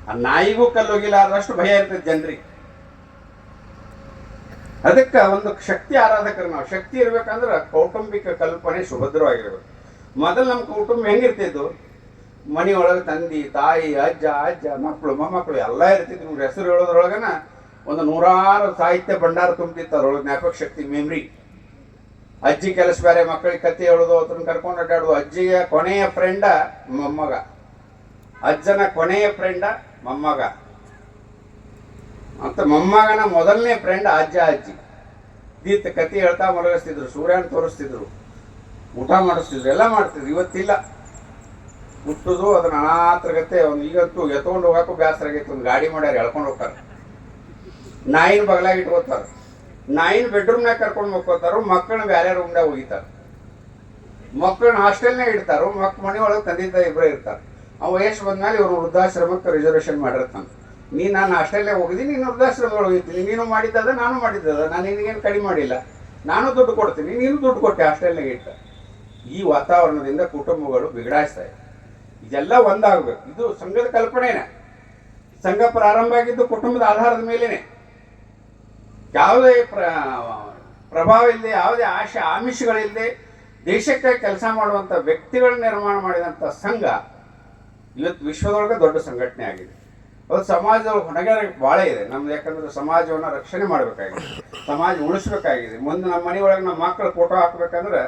ಆ ನಾಯಿಗೂ ಕಲ್ಲು ಹೋಗಿಲ್ಲ ಆದಷ್ಟು ಭಯ ಇರ್ತೈತೆ ಜನರಿಗೆ. ಅದಕ್ಕೆ ಒಂದು ಶಕ್ತಿ ಆರಾಧಕರು ನಾವು. ಶಕ್ತಿ ಇರ್ಬೇಕಂದ್ರೆ ಕೌಟುಂಬಿಕ ಕಲ್ಪನೆ ಸುಭದ್ರವಾಗಿರ್ಬೇಕು. ಮೊದಲು ನಮ್ಮ ಕುಟುಂಬ ಹೆಂಗಿರ್ತಿದ್ದು, ಮನೆಯೊಳಗೆ ತಂದೆ ತಾಯಿ ಅಜ್ಜ ಮಕ್ಕಳು ಮೊಮ್ಮಕ್ಕಳು ಎಲ್ಲ ಇರ್ತಿದ್ರು. ನಿಮ್ಗೆ ಹೆಸರು ಹೇಳೋದ್ರೊಳಗನ ಒಂದು 100 ಸಾಹಿತ್ಯ ಭಂಡಾರ ತುಂಬಿತ್ತು. ಅದ್ರೊಳಗೆ ಜ್ಞಾಪಕ ಶಕ್ತಿ, ಮೆಮ್ರಿ. ಅಜ್ಜಿ ಕೆಲಸ ಬೇರೆ, ಮಕ್ಕಳಿಗೆ ಕತೆ ಹೇಳೋದು, ಅದನ್ನ ಕರ್ಕೊಂಡು ಅಡ್ಡಾಡೋದು. ಅಜ್ಜಿಯ ಕೊನೆಯ ಫ್ರೆಂಡ ಮೊಮ್ಮಗ, ಅಜ್ಜನ ಕೊನೆಯ ಫ್ರೆಂಡ ಮೊಮ್ಮಗ ಅಂತ ಮೊಮ್ಮಗನ ಮೊದಲನೇ ಫ್ರೆಂಡ್ ಅಜ್ಜಿ. ದೀರ್ಘ ಕತೆ ಹೇಳ್ತಾ ಮಲಗಿಸ್ತಿದ್ರು, ಸೂರ್ಯನ ತೋರಿಸ್ತಿದ್ರು, ಊಟ ಮಾಡಿಸ್ತಿದ್ರು, ಎಲ್ಲ ಮಾಡ್ತಿದ್ರು. ಇವತ್ತಿಲ್ಲ. ಹುಟ್ಟುದು ಅದನ್ನ ಅನಾತ್ರಗತೆ. ಈಗಂತೂ ಎತ್ಕೊಂಡು ಹೋಗಕ್ಕೂ ಬೇಸರ ಆಗೈತೆ. ಒಂದು ಗಾಡಿ ಮಾಡ್ಯಾರ, ಎಳ್ಕೊಂಡು ಹೋಗ್ತಾರೆ. ನಾಯಿನ ಬಗಲಾಗಿ ಇಟ್ಕೋತಾರೆ. ನಾಯಿನ ಬೆಡ್ರೂಮ್ನಾಗ ಕರ್ಕೊಂಡು ಹೋಗ್ಕೋತಾರೋ, ಮಕ್ಕಳನ್ನ ಬೇರೆ ರೂಮ್ನಾಗ ಹೋಗಿತಾರೆ. ಮಕ್ಕಳನ್ನ ಹಾಸ್ಟೆಲ್ನಾಗ ಇಡ್ತಾರೋ. ಮನೆ ಒಳಗೆ ತಂದೆ ತಾಯಿ ಇಬ್ಬರೇ ಇರ್ತಾರೆ. ಆ ವಯಸ್ಸು ಬಂದ್ಮೇಲೆ ಇವರು ವೃದ್ಧಾಶ್ರಮಕ್ಕೆ ರಿಸರ್ವೇಷನ್ ಮಾಡಿರ್ತಾನೆ. ನಾನು ಹಾಸ್ಟೆಲ್ನಾಗ ಹೋಗಿದ್ದೀನಿ, ನೀನು ವೃದ್ಧಾಶ್ರಮದೊಳಗೆ ಹೋಗಿದ್ದೀನಿ. ನೀನು ಮಾಡಿದ್ದದ, ನಾನು ಮಾಡಿದ್ದದ. ನಾನು ನಿನಗೇನು ಕಡಿಮೆ ಮಾಡಿಲ್ಲ. ನಾನು ದುಡ್ಡು ಕೊಡ್ತೀನಿ, ನೀನು ದುಡ್ಡು ಕೊಟ್ಟೆ ಹಾಸ್ಟೆಲ್ನಾಗ ಇಟ್ಟ. ಈ ವಾತಾವರಣದಿಂದ ಕುಟುಂಬಗಳು ಬಿಗಡಾಯಿಸ್ತಾ ಇದೆ. ಇದೆಲ್ಲ ಒಂದಾಗಬೇಕು. ಇದು ಸಂಘದ ಕಲ್ಪನೆನೇ. ಸಂಘ ಪ್ರಾರಂಭ ಆಗಿದ್ದು ಕುಟುಂಬದ ಆಧಾರದ ಮೇಲೇನೆ. ಯಾವುದೇ ಪ್ರಭಾವ ಇಲ್ಲದೆ, ಯಾವುದೇ ಆಶೆ ಆಮಿಷಗಳಿಲ್ಲದೆ ದೇಶಕ್ಕಾಗಿ ಕೆಲಸ ಮಾಡುವಂಥ ವ್ಯಕ್ತಿಗಳ ನಿರ್ಮಾಣ ಮಾಡಿದಂಥ ಸಂಘ ಇವತ್ತು ವಿಶ್ವದೊಳಗೆ ದೊಡ್ಡ ಸಂಘಟನೆ ಆಗಿದೆ. ಅದು ಸಮಾಜದೊಳಗೆ ಹೊಣೆಗಾರಿಕೆ ಭಾಳ ಇದೆ ನಮ್ದು. ಯಾಕಂದ್ರೆ ಸಮಾಜವನ್ನು ರಕ್ಷಣೆ ಮಾಡಬೇಕಾಗಿದೆ, ಸಮಾಜ ಉಳಿಸ್ಬೇಕಾಗಿದೆ. ಮುಂದೆ ನಮ್ಮ ಮನೆ ಒಳಗೆ ನಮ್ಮ ಮಕ್ಕಳು ಫೋಟೋ ಹಾಕ್ಬೇಕಂದ್ರೆ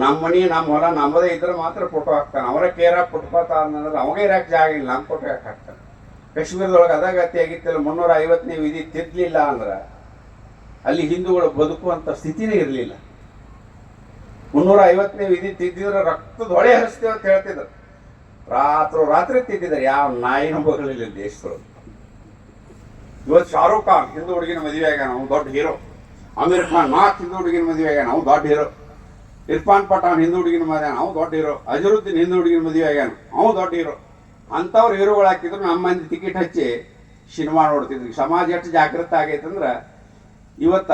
ನಮ್ಮ ಮನೆ ನಮ್ಮ ಹೊಲ ನಮ್ಮದೇ ಇದ್ರೆ ಮಾತ್ರ ಫೋಟೋ ಹಾಕ್ತಾನೆ. ಅವರ ಕೇರ ಫುಟ್ಪಾತ್ ಅನ್ನೋದ್ರೆ ಅವಾಗ ಇರಕ್ಕೆ ಜಾಗ ಇಲ್ಲ, ನಮ್ಮ ಫೋಟೋ ಯಾಕೆ ಹಾಕ್ತಾನೆ? ಕಾಶ್ಮೀರದೊಳಗೆ ಅದಾಗತಿ ಆಗಿತ್ತಿಲ್ಲ, 350ನೇ ವಿಧಿ ತಿದ್ದಲಿಲ್ಲ ಅಂದ್ರೆ ಅಲ್ಲಿ ಹಿಂದೂಗಳು ಬದುಕುವಂಥ ಸ್ಥಿತಿನೇ ಇರಲಿಲ್ಲ. 350ನೇ ವಿಧಿ ತಿದ್ದಿದ್ರೆ ರಕ್ತದ ಹೊಳೆ ಹರಿಸ್ತೇವೆ ಅಂತ ಹೇಳ್ತಿದ್ರು. ರಾತ್ರಿ ತಿದ್ದಿದ್ದಾರೆ, ಯಾವ ನಾಯಿನ ಬಗಲಿಲ್ಲ ದೇಶದೊಳಗೆ. ಇವತ್ತು ಶಾರುಖ್ ಖಾನ್ ಹಿಂದೂ ಹುಡುಗಿನ ಮದುವೆ ಆಗ್ಯಾನ, ಅವ್ನು ದೊಡ್ಡ ಹೀರೋ. ಅಮೀರ್ ಖಾನ್ 4 ಹಿಂದೂ ಹುಡುಗಿನ ಮದುವೆ ಆಗ್ಯಾನ, ಅವ್ನು ದೊಡ್ಡ ಹೀರೋ. ಇರ್ಫಾನ್ ಪಠಾನ್ ಹಿಂದೂ ಹುಡುಗಿನ ಮದುವೆ ಆಗ್ಯಾನ, ಅವ್ನು ದೊಡ್ಡ ಹೀರೋ. ಅಜರುದ್ದೀನ್ ಹಿಂದೂ ಹುಡುಗಿನ ಮದುವೆ ಆಗ್ಯಾನ, ಅವ್ನು ದೊಡ್ಡ ಹೀರೋ. ಅಂಥವ್ರು ಹೀರೋಗಳು ಹಾಕಿದ್ರು ನಮ್ಮ ಮಂದಿ ಟಿಕೆಟ್ ಹಚ್ಚಿ ಸಿನಿಮಾ ನೋಡ್ತಿದ್ವಿ. ಸಮಾಜ ಎಷ್ಟು ಜಾಗೃತ ಆಗೈತಂದ್ರೆ ಇವತ್ತ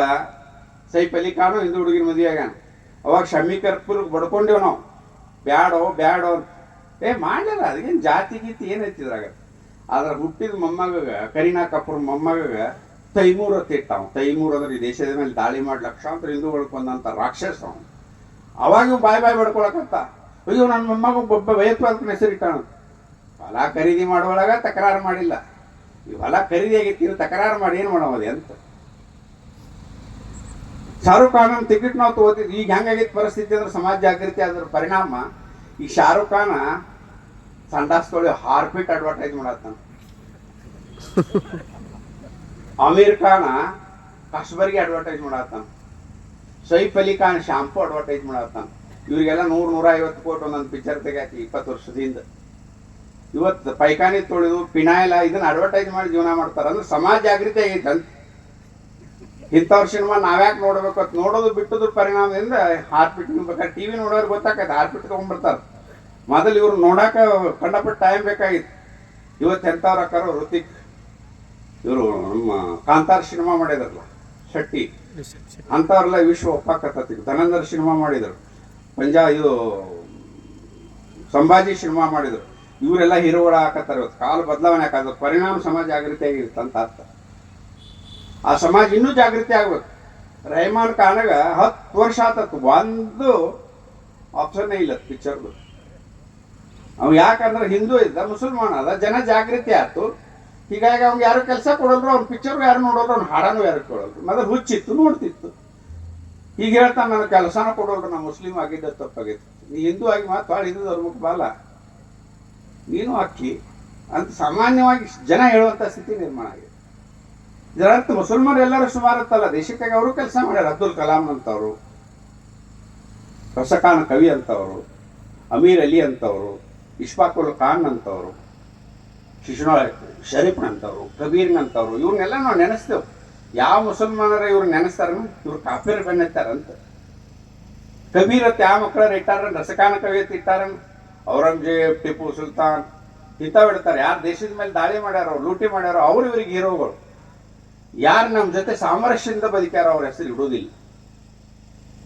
ಸೈಫ್ ಅಲಿ ಖಾನು ಹಿಂದೂ ಹುಡುಗಿನ ಮದುವೆ ಆಗ್ಯಾನ. ಅವಾಗ ಶಮ್ಮಿ ಕರ್ಪೂರ್ಗೆ ಬಡ್ಕೊಂಡೇವು ನಾವು, ಬ್ಯಾಡೋ ಮಾಡಲ್ಲ. ಅದಕ್ಕೇನು ಜಾತಿ ಗೀತಿ ಏನೈತಿದ್ರಾಗ. ಆದ್ರೆ ಹುಟ್ಟಿದ ಮೊಮ್ಮಗ ಕರೀನಾ ಕಪೂರ್ ಮೊಮ್ಮಗ ತೈಮೂರ್ ಅಂತ ಇಟ್ಟಾವ. ತೈಮೂರ್ ಅಂದ್ರೆ ಈ ದೇಶದ ಮೇಲೆ ದಾಳಿ ಮಾಡಿ ಲಕ್ಷಾಂತರ ಹಿಂದೂಗಳು ಕೊಂದಂಥ ರಾಕ್ಷಸ ಅವನು. ಅವಾಗ ಬಾಯ್ ಬಡ್ಕೊಳಕತ್ತ, ಅಯ್ಯೋ ನನ್ನ ಮೊಮ್ಮಗ ಒಬ್ಬ ಭಯೋತ್ಪಾದಕನ ಹೆಸರು ಇಟ್ಟಾನ. ಹೊಲ ಖರೀದಿ ಮಾಡುವಾಗ ತಕರಾರು ಮಾಡಿಲ್ಲ. ಈ ಹೊಲ ಖರೀದಿ ಆಗೈತಿ, ತಕರಾರು ಮಾಡಿ ಏನು ಮಾಡೋದು ಅಂತ. ಶಾರುಖ್ ಖಾನ್ ಟಿಕೆಟ್ ನಾವು ತಗೋತಿದ್ವಿ. ಈಗ ಹೆಂಗಾಗೈತಿ ಪರಿಸ್ಥಿತಿ ಅಂದ್ರೆ ಸಮಾಜ ಜಾಗೃತಿ ಅದ್ರ ಪರಿಣಾಮ ಈ ಶಾರುಖ್ ಖಾನ ಸಂಡಾಸ್ ತೊಳಿ ಹಾರ್ಪಿಟ್ ಅಡ್ವರ್ಟೈಸ್ ಮಾಡತ್ತಾನ. ಅಮೀರ್ ಖಾನ ಕಸ್ಬರ್ಗಿ ಅಡ್ವರ್ಟೈಸ್ ಮಾಡತ್ತಾನ. ಸೈಫ್ ಅಲಿ ಖಾನ್ ಶಾಂಪೂ ಅಡ್ವರ್ಟೈಸ್ ಮಾಡತ್ತಾನ. ಇವ್ರಿಗೆಲ್ಲ 100-150 ಕೋಟಿ ಒಂದೊಂದು ಪಿಕ್ಚರ್ ತೆಗಾಕಿ 20 ವರ್ಷದಿಂದ. ಇವತ್ತು ಪೈಖಾನೆ ತೊಳೆದು ಪಿನಾಯಿಲ ಇದನ್ನ ಅಡ್ವರ್ಟೈಸ್ ಮಾಡಿ ಜೀವನ ಮಾಡ್ತಾರೆ. ಅಂದ್ರೆ ಸಮಾಜ ಜಾಗೃತಿ ಆಗೈತೆ ಅಂತ. ಇಂಥವ್ರ ಸಿನಿಮಾ ನಾವ್ಯಾಕೆ ನೋಡ್ಬೇಕು ಅಂತ ನೋಡೋದು ಬಿಟ್ಟದ್ರ ಪರಿಣಾಮದಿಂದ ಹಾರ್ಪಿಟ್ ಬೇಕಾದ್ರೆ ಟಿವಿ ನೋಡೋರು ಗೊತ್ತಾಕೈತೆ, ಹಾರ್ಪಿಟ್ ತೊಗೊಂಡ್ಬಿಡ್ತಾರೆ. ಮೊದಲು ಇವ್ರು ನೋಡಾಕ ಕಂಡಪಟ್ಟು ಟೈಮ್ ಬೇಕಾಗಿತ್ತು. ಇವತ್ತು ಎಂಥವ್ರು ಹಾಕಾರೋ ಋತಿಕ್, ಇವರು ನಮ್ಮ ಕಾಂತಾರ ಸಿನಿಮಾ ಮಾಡಿದ್ರಲ್ಲ ಶೆಟ್ಟಿ, ಅಂಥವ್ರೆಲ್ಲ ವಿಶ್ವ ಒಪ್ಪಾಕತ್ತಿ. ಧನಂದರ್ ಸಿನಿಮಾ ಮಾಡಿದರು, ಇದು ಸಂಭಾಜಿ ಸಿನಿಮಾ ಮಾಡಿದರು. ಇವರೆಲ್ಲ ಹೀರೋಗಳ ಹಾಕತ್ತಾರೆ. ಇವತ್ತು ಕಾಲ ಬದಲಾವಣೆ ಹಾಕೋದ್ರ ಪರಿಣಾಮ ಸಮಾಜ ಜಾಗೃತಿ ಆಗಿರುತ್ತೆ ಅಂತ ಅರ್ಥ. ಆ ಸಮಾಜ ಇನ್ನೂ ಜಾಗೃತಿ ಆಗ್ಬೇಕು. ರೆಹಮಾನ್ ಖಾನಾಗ 10 ವರ್ಷ ಆತತ್ತು, ಒಂದು ಆಪ್ಷನ್ನೇ ಇಲ್ಲ ಪಿಕ್ಚರ್ದು. ಅವ್ ಯಾಕಂದ್ರೆ ಹಿಂದೂ ಇದ್ದ, ಮುಸಲ್ಮಾನ ಅದ, ಜನ ಜಾಗೃತಿ ಆಯ್ತು. ಹೀಗಾಗಿ ಅವ್ಗೆ ಯಾರು ಕೆಲಸ ಕೊಡಲ್ರು, ಅವ್ನ ಪಿಕ್ಚರ್ಗೂ ಯಾರು ನೋಡೋರು, ಅವ್ನ ಹಾಡನೂ ಯಾರು ಕೊಡಲ್ರು. ಮೊದಲು ಹುಚ್ಚಿತ್ತು, ನೋಡ್ತಿತ್ತು. ಈಗ ಹೇಳ್ತಾನೆ ನನಗೆ ಕೆಲಸನೂ ಕೊಡೋರು, ನಾ ಮುಸ್ಲಿಂ ಆಗಿದ್ದ ತಪ್ಪಾಗಿತ್ತು, ನೀ ಹಿಂದೂ ಆಗಿ ಮಾತು ಹಿಂದೂ ಧರ್ಮಕ್ಕೆ ಬಾಲ ನೀನು ಅಕ್ಕಿ ಅಂತ ಸಾಮಾನ್ಯವಾಗಿ ಜನ ಹೇಳುವಂಥ ಸ್ಥಿತಿ ನಿರ್ಮಾಣ ಆಗಿದೆ. ಇದರರ್ಥ ಮುಸಲ್ಮಾನರು ಎಲ್ಲರೂ ಸುಮಾರತ್ತಲ್ಲ, ದೇಶಕ್ಕಾಗಿ ಅವರು ಕೆಲಸ ಮಾಡ್ಯಾರ. ಅಬ್ದುಲ್ ಕಲಾಂ ಅಂತವರು, ರಸಖಾನ್ ಕವಿ ಅಂತವರು, ಅಮೀರ್ ಅಲಿ ಅಂತವರು, ಇಶ್ಫಾಕುಲ್ ಖಾನ್ ಅಂತವರು, ಶರೀಫ್ನಂತವರು, ಕಬೀರ್ನಂತವರು, ಇವ್ರನ್ನೆಲ್ಲ ನಾವು ನೆನೆಸ್ತೇವೆ. ಯಾವ ಮುಸಲ್ಮಾನರ ಇವ್ರು ನೆನೆಸ್ತಾರ, ಇವ್ರು ಕಾಫಿರ್ ಬೆನ್ನೆತ್ತಾರಂತ. ಕಬೀರ್ ಅಂತ ಯಾವ ಮಕ್ಕಳನ್ನ ಇಟ್ಟಾರ, ರಸಖಾನ ಕವಿ ಅಂತ ಇಟ್ಟಾರ, ಔರಂಗಜೇಬ್, ಟಿಪ್ಪು ಸುಲ್ತಾನ್ ಇಂಥವು ಇಡ್ತಾರೆ. ಯಾರು ದೇಶದ ಮೇಲೆ ದಾಳಿ ಮಾಡ್ಯಾರೋ, ಲೂಟಿ ಮಾಡ್ಯಾರೋ ಅವ್ರು ಇವ್ರಿಗೆ ಹೀರೋಗಳು. ಯಾರು ನಮ್ಮ ಜೊತೆ ಸಾಮರಸ್ಯದಿಂದ ಬದುಕ್ಯಾರೋ ಅವ್ರ ಹೆಸರು ಇಡೋದಿಲ್ಲ.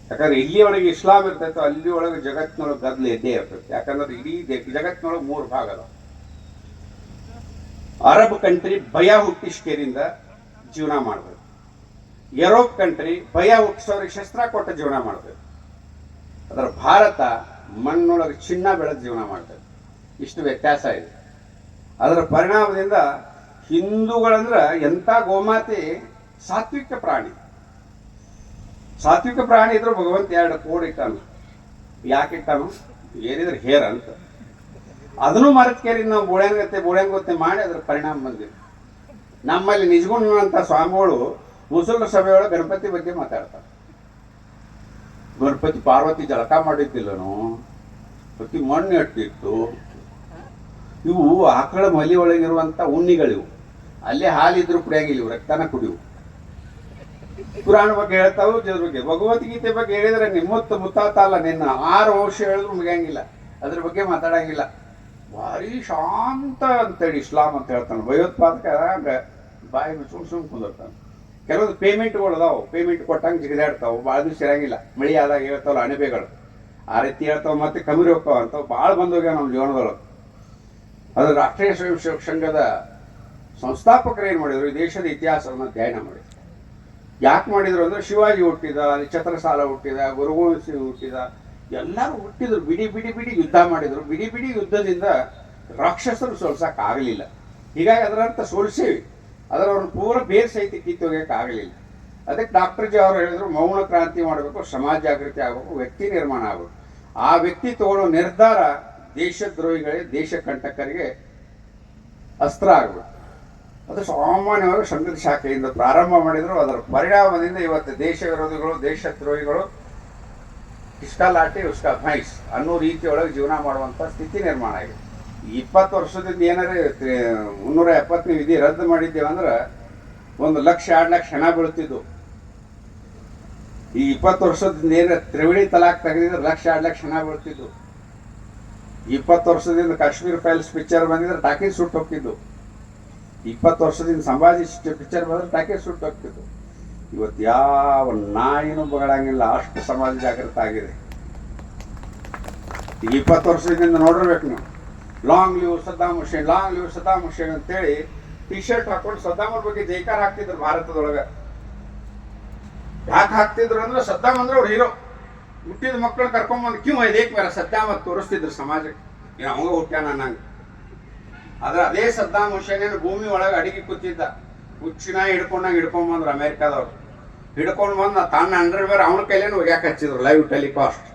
ಯಾಕಂದ್ರೆ ಇಲ್ಲಿಯೊಳಗೆ ಇಸ್ಲಾಂ ಇರ್ತೈತೋ ಅಲ್ಲಿಯೊಳಗೆ ಜಗತ್ತಿನೊಳಗೆ ಗದ್ದಲ ಎದ್ದೇ ಇರ್ತೈತೆ. ಯಾಕಂದ್ರೆ ಇಡೀ ಜಗತ್ತಿನೊಳಗೆ 3 ಭಾಗ ಅದಾವ. ಅರಬ್ ಕಂಟ್ರಿ ಭಯ ಹುಟ್ಟಿಸ್ಕೇರಿಂದ ಜೀವನ ಮಾಡ್ಬೇಕು. ಯುರೋಪ್ ಕಂಟ್ರಿ ಭಯ ಹುಟ್ಟಿಸೋರಿಗೆ ಶಸ್ತ್ರ ಕೊಟ್ಟ ಜೀವನ ಮಾಡ್ಬೇಕು. ಅದರ ಭಾರತ ಮಣ್ಣೊಳಗೆ ಚಿನ್ನ ಬೆಳೆದ ಜೀವನ ಮಾಡ್ತದೆ. ಇಷ್ಟು ವ್ಯತ್ಯಾಸ ಇದೆ. ಅದರ ಪರಿಣಾಮದಿಂದ ಹಿಂದೂಗಳಂದ್ರೆ ಎಂಥ ಗೋಮಾತೆ ಸಾತ್ವಿಕ ಪ್ರಾಣಿ. ಸಾತ್ವಿಕ ಪ್ರಾಣಿ ಇದ್ರು ಭಗವಂತ 2 ಕೋಡ್ ಇಟ್ಟಾನು. ಯಾಕೆ ಇಟ್ಟಾನು? ಏನಿದ್ರೆ ಹೇರ್ ಅಂತ. ಅದನ್ನು ಮರತ್ಕೇರಿ ನಾವು ಬೋಳ್ಯಾಂಗತ್ತೆ ಮಾಡಿ ಅದರ ಪರಿಣಾಮ ಬಂದಿದೆ. ನಮ್ಮಲ್ಲಿ ನಿಜಗುಣವಂತ ಸ್ವಾಮಿಗಳು ಮುಸಲ್ರ ಸಭೆಯೊಳಗೆ ಗಣಪತಿ ಬಗ್ಗೆ ಮಾತಾಡ್ತಾರೆ. ಗಣಪತಿ ಪಾರ್ವತಿ ಜಳಕ ಮಾಡಿದ್ದಿಲ್ಲನು, ಪ್ರತಿ ಮಣ್ಣು ಎಟ್ಟಿತ್ತು. ಇವು ಆಕಳ ಮಲಿ ಒಳಗಿರುವಂತ ಉಣ್ಣಿಗಳಿವು. ಅಲ್ಲೇ ಹಾಲಿದ್ರು ಕುಡಿಯಾಗಿಲ್ಲ, ಇವು ರಕ್ತನ ಕುಡಿವು. ಪುರಾಣ ಬಗ್ಗೆ ಹೇಳ್ತಾವು, ಜದ್ರ ಬಗ್ಗೆ ಭಗವದ್ಗೀತೆ ಬಗ್ಗೆ ಹೇಳಿದ್ರೆ ನಿಮ್ಮತ್ತು ಮುತ್ತಾತ ಅಲ್ಲ, ನಿನ್ನ 6 ವರ್ಷ ಹೇಳಿದ್ರು ಮುಗಿಯಂಗಿಲ್ಲ, ಅದ್ರ ಬಗ್ಗೆ ಮಾತಾಡಂಗಿಲ್ಲ. ಭಾರಿ ಶಾಂತ ಅಂತೇಳಿ ಇಸ್ಲಾಂ ಅಂತ ಹೇಳ್ತಾನೆ. ಭಯೋತ್ಪಾದಕ ಬಾಯಿ ಸುಮ್ ಕುಂದಿರ್ತಾನೆ. ಕೆಲವೊಂದು ಪೇಮೆಂಟ್ಗಳು ಅದಾವು, ಪೇಮೆಂಟ್ ಕೊಟ್ಟಂಗೆ ಜಿಗಿದಾಡ್ತಾವೆ, ಭಾಳ ದಿವಸ ಇರಂಗಿಲ್ಲ. ಮಳಿ ಆದಾಗ ಹೇಳ್ತಾವಲ್ಲ ಅಣಬೆಗಳು, ಆ ರೀತಿ ಹೇಳ್ತಾವೆ. ಮತ್ತೆ ಕಮ್ಮಿ ಹೋಗ್ತಾವ ಅಂತಾವೆ. ಭಾಳ ಬಂದೋಗ್ಯಾವ ನಮ್ಮ ಜೀವನದೊಳಗೆ. ಅದು ರಾಷ್ಟ್ರೀಯ ಸ್ವಯಂ ಸೇವಕ ಸಂಘದ ಸಂಸ್ಥಾಪಕರು ಏನು ಮಾಡಿದ್ರು, ಈ ದೇಶದ ಇತಿಹಾಸವನ್ನು ಅಧ್ಯಯನ ಮಾಡಿದ್ರು. ಯಾಕೆ ಮಾಡಿದ್ರು ಅಂದರೆ ಶಿವಾಜಿ ಹುಟ್ಟಿದ, ಛತ್ರಸಾಲ ಹುಟ್ಟಿದ, ಗುರುಗೋವಿಂದ್ ಸಿಂಗ್ ಹುಟ್ಟಿದ, ಎಲ್ಲರೂ ಹುಟ್ಟಿದ್ರು. ಬಿಡಿ ಬಿಡಿ ಬಿಡಿ ಯುದ್ಧ ಮಾಡಿದರು. ಬಿಡಿ ಬಿಡಿ ಯುದ್ಧದಿಂದ ರಾಕ್ಷಸರು ಸೋಲ್ಸೋಕ್ಕಾಗಲಿಲ್ಲ. ಹೀಗಾಗಿ ಅದರಂತ ಸೋಲಿಸೇವಿ, ಅದರ ಅವ್ರನ್ನ ಪೂರ ಬೇರೆ ಸಹಿತ ಕಿತ್ತೋಗ್ಯಕ್ಕಾಗಲಿಲ್ಲ. ಅದಕ್ಕೆ ಡಾಕ್ಟರ್ ಜಿ ಅವರು ಹೇಳಿದ್ರು, ಮೌನ ಕ್ರಾಂತಿ ಮಾಡಬೇಕು, ಸಮಾಜ ಜಾಗೃತಿ ಆಗಬೇಕು, ವ್ಯಕ್ತಿ ನಿರ್ಮಾಣ ಆಗಬೇಕು. ಆ ವ್ಯಕ್ತಿ ತಗೊಳ್ಳೋ ನಿರ್ಧಾರ ದೇಶದ್ರೋಹಿಗಳಿಗೆ, ದೇಶ ಕಂಟಕರಿಗೆ ಅಸ್ತ್ರ ಆಗಬೇಕು. ಅದು ಸಾಮಾನ್ಯವಾಗಿ ಸಂಘದ ಶಾಖೆಯಿಂದ ಪ್ರಾರಂಭ ಮಾಡಿದ್ರು. ಅದರ ಪರಿಣಾಮದಿಂದ ಇವತ್ತು ದೇಶ ವಿರೋಧಿಗಳು, ದೇಶದ್ರೋಹಿಗಳು ಇಸ್ಕಾ ಲಾಠಿ ಉಸ್ಕಾ ಭೈಂಸ್ ಅನ್ನೋ ರೀತಿಯೊಳಗೆ ಜೀವನ ಮಾಡುವಂಥ ಸ್ಥಿತಿ ನಿರ್ಮಾಣ ಆಗಿದೆ. 20 ವರ್ಷದಿಂದ ಏನಾರೇ 370ನೇ ವಿಧಿ ರದ್ದು ಮಾಡಿದ್ದೇವೆ ಅಂದ್ರೆ 1 ಲಕ್ಷ 2 ಲಕ್ಷ ಹಣ ಬೀಳ್ತಿದ್ದು. ಈ 20 ವರ್ಷದಿಂದ ಏನಾರ ತ್ರಿವಳಿ ತಲಾಕ್ ತೆಗೆದಿದ್ರೆ 1 ಲಕ್ಷ 2 ಲಕ್ಷ ಹಣ ಬೀಳ್ತಿದ್ದು. 20 ವರ್ಷದಿಂದ ಕಾಶ್ಮೀರ್ ಫೈಲ್ಸ್ ಪಿಕ್ಚರ್ ಬಂದಿದ್ರೆ ಟಾಕೀಸ್ ಸುಟ್ಟು ಹೋಗ್ತಿದ್ದು. 20 ವರ್ಷದಿಂದ ಸಂಭಾಜಿ ಪಿಕ್ಚರ್ ಬಂದ್ರೆ ಟಾಕೀಸ್ ಸುಟ್ಟು ಹೋಗ್ತಿದ್ದು. ಇವತ್ತು ಯಾವ ನಾಯಿನೂ ಬಗಳಂಗಿಲ್ಲ, ಅಷ್ಟು ಸಮಾಜ ಜಾಗೃತ ಆಗಿದೆ. ಈಗ 20 ವರ್ಷದಿಂದ ನೋಡಿರ್ಬೇಕು ನೀವು. Long live Saddam Hussein, long live Saddam Hussein ಅಂತೇಳಿ ಟಿ ಶರ್ಟ್ ಹಾಕೊಂಡು ಸದ್ದಾಮ್ ಅವ್ರ ಬಗ್ಗೆ ಜೈಕಾರ ಹಾಕ್ತಿದ್ರು ಭಾರತದೊಳಗೆ. ಯಾಕೆ ಹಾಕ್ತಿದ್ರು ಅಂದ್ರೆ ಸದ್ದಾಮ್ ಅಂದ್ರೆ ಅವ್ರು ಹೀರೋ. ಹುಟ್ಟಿದ ಮಕ್ಕಳು ಕರ್ಕೊಂಬಂದು ಕ್ಯೂ ಐದೇಕ್ ಮೇರ ಸದ್ದಾಮ್ ಅಂತ ತೋರಿಸ್ತಿದ್ರು ಸಮಾಜಕ್ಕೆ. ಏನು ಅವಂಗ ಹುಟ್ಟ್ಯಾನ ನಂಗೆ. ಆದ್ರೆ ಅದೇ ಸದ್ದಾಮ್ ಹುಸೇನ್ ಭೂಮಿ ಒಳಗೆ ಅಡಿಗೆ ಕೂತಿದ್ದ. ಹುಚ್ಚಿನ ಹಿಡ್ಕೊಂಬಂದ್ರು ಅಮೇರಿಕಾದವ್ರು. ಹಿಡ್ಕೊಂಡು ಬಂದು ತನ್ನ ಅಂಡರ್ವೇರ್ ಅವನ ಕೈಲೇನು ಒಗ್ಯಾಕೆ ಹಚ್ಚಿದ್ರು ಲೈವ್ ಟೆಲಿಕಾಸ್ಟ್.